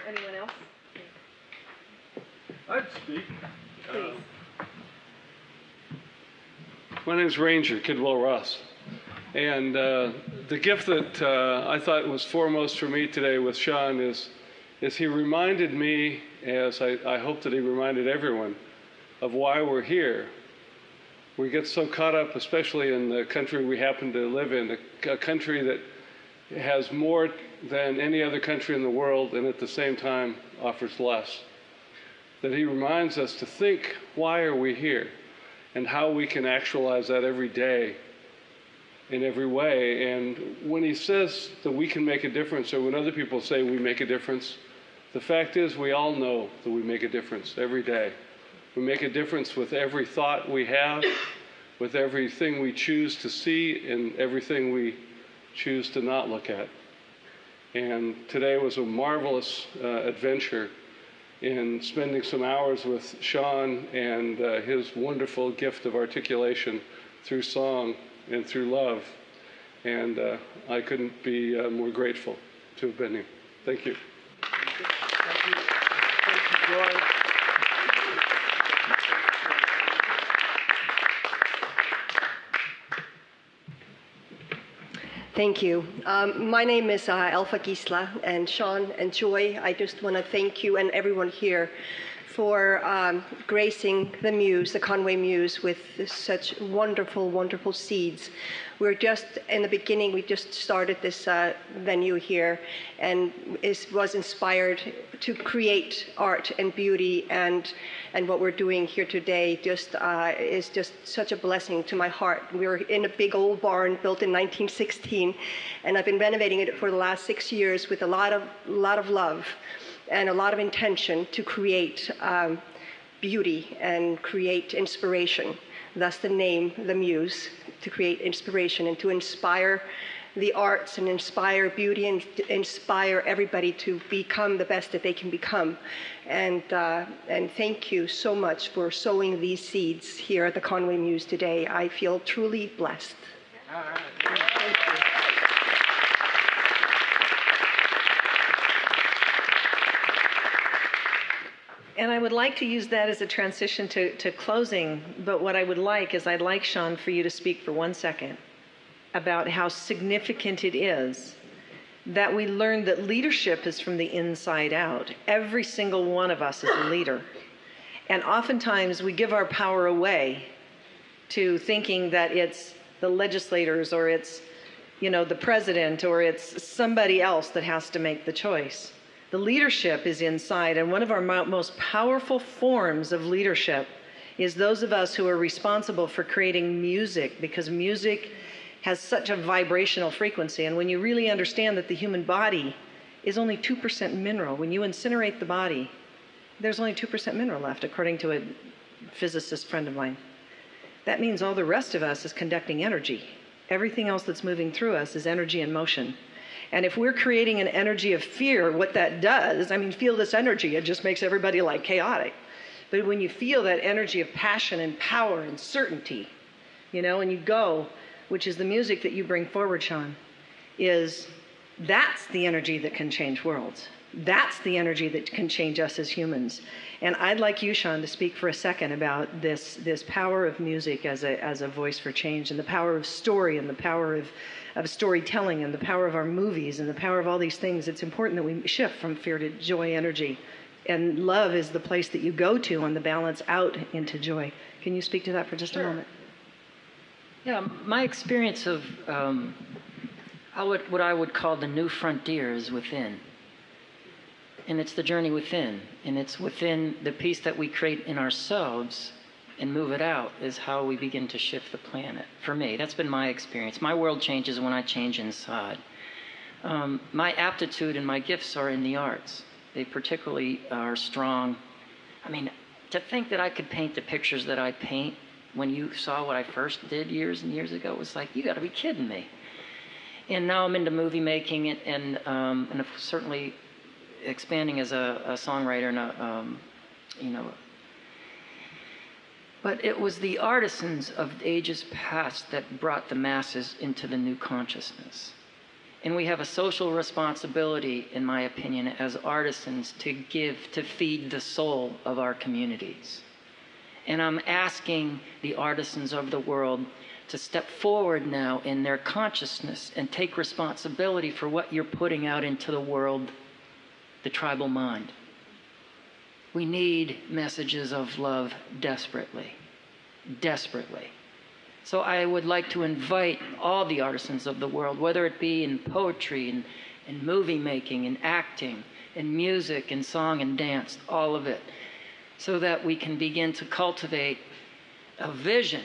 Anyone else? I'd speak. Please. My name's Ranger Kidwell Ross. And the gift that I thought was foremost for me today with Shawn is he reminded me, as I hope that he reminded everyone, of why we're here. We get so caught up, especially in the country we happen to live in, a country that has more than any other country in the world and at the same time offers less. That he reminds us to think, why are we here? And how we can actualize that every day in every way. And when he says that we can make a difference, or when other people say we make a difference, the fact is we all know that we make a difference every day. We make a difference with every thought we have, with everything we choose to see, and everything we choose to not look at. And today was a marvelous adventure in spending some hours with Shawn and his wonderful gift of articulation through song and through love. And I couldn't be more grateful to have been here. Thank you. Thank you. Thank you, Joy. Thank you. My name is Elfa Gisla, and Shawn and Joy, I just want to thank you and everyone here for gracing the Muse, the Conway Muse, with such wonderful, wonderful seeds. We're just in the beginning, we just started this venue here, and it was inspired to create art and beauty, and what we're doing here today is just such a blessing to my heart. We were in a big old barn built in 1916, and I've been renovating it for the last 6 years with a lot of love and a lot of intention to create beauty and create inspiration. Thus the name, the Muse, to create inspiration and to inspire the arts and inspire beauty and inspire everybody to become the best that they can become. And thank you so much for sowing these seeds here at the Conway Muse today. I feel truly blessed. All right. Thank you. And I would like to use that as a transition to closing, but what I would like is I'd like, Shawn, for you to speak for 1 second about how significant it is that we learn that leadership is from the inside out. Every single one of us is a leader. And oftentimes we give our power away to thinking that it's the legislators or it's, the president or it's somebody else that has to make the choice. The leadership is inside, and one of our most powerful forms of leadership is those of us who are responsible for creating music, because music has such a vibrational frequency. And when you really understand that the human body is only 2% mineral, when you incinerate the body, there's only 2% mineral left, according to a physicist friend of mine. That means all the rest of us is conducting energy. Everything else that's moving through us is energy in motion. And if we're creating an energy of fear, what that does, feel this energy, it just makes everybody like chaotic. But when you feel that energy of passion and power and certainty, and you go, which is the music that you bring forward, Shawn, is That's the energy that can change worlds. That's the energy that can change us as humans. And I'd like you, Shawn, to speak for a second about this power of music as a voice for change, and the power of story, and the power of storytelling, and the power of our movies, and the power of all these things. It's important that we shift from fear to joy energy. And love is the place that you go to on the balance out into joy. Can you speak to that for just a moment? Yeah, my experience of what I would call the new frontier is within. And it's the journey within. And it's within the peace that we create in ourselves and move it out is how we begin to shift the planet. For me, that's been my experience. My world changes when I change inside. My aptitude and my gifts are in the arts. They particularly are strong. I mean, to think that I could paint the pictures that I paint when you saw what I first did years and years ago, it was like, you got to be kidding me. And now I'm into movie making and certainly expanding as a songwriter and but it was the artisans of ages past that brought the masses into the new consciousness. And we have a social responsibility, in my opinion, as artisans to give, to feed the soul of our communities. And I'm asking the artisans of the world to step forward now in their consciousness and take responsibility for what you're putting out into the world, the tribal mind. We need messages of love desperately, desperately. So I would like to invite all the artisans of the world, whether it be in poetry and movie making and acting and music and song and dance, all of it, so that we can begin to cultivate a vision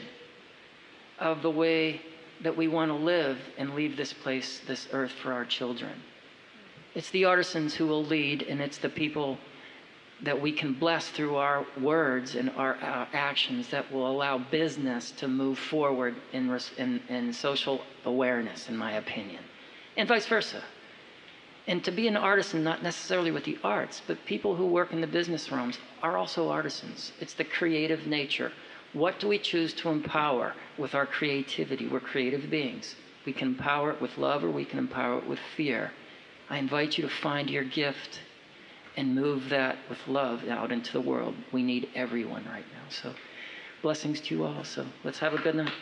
of the way that we want to live and leave this place, this earth, for our children. It's the artisans who will lead, and it's the people that we can bless through our words and our actions that will allow business to move forward in social awareness, in my opinion, and vice versa. And to be an artisan, not necessarily with the arts, but people who work in the business realms are also artisans. It's the creative nature. What do we choose to empower with our creativity? We're creative beings. We can empower it with love, or we can empower it with fear. I invite you to find your gift and move that with love out into the world. We need everyone right now. So blessings to you all. So let's have a good night.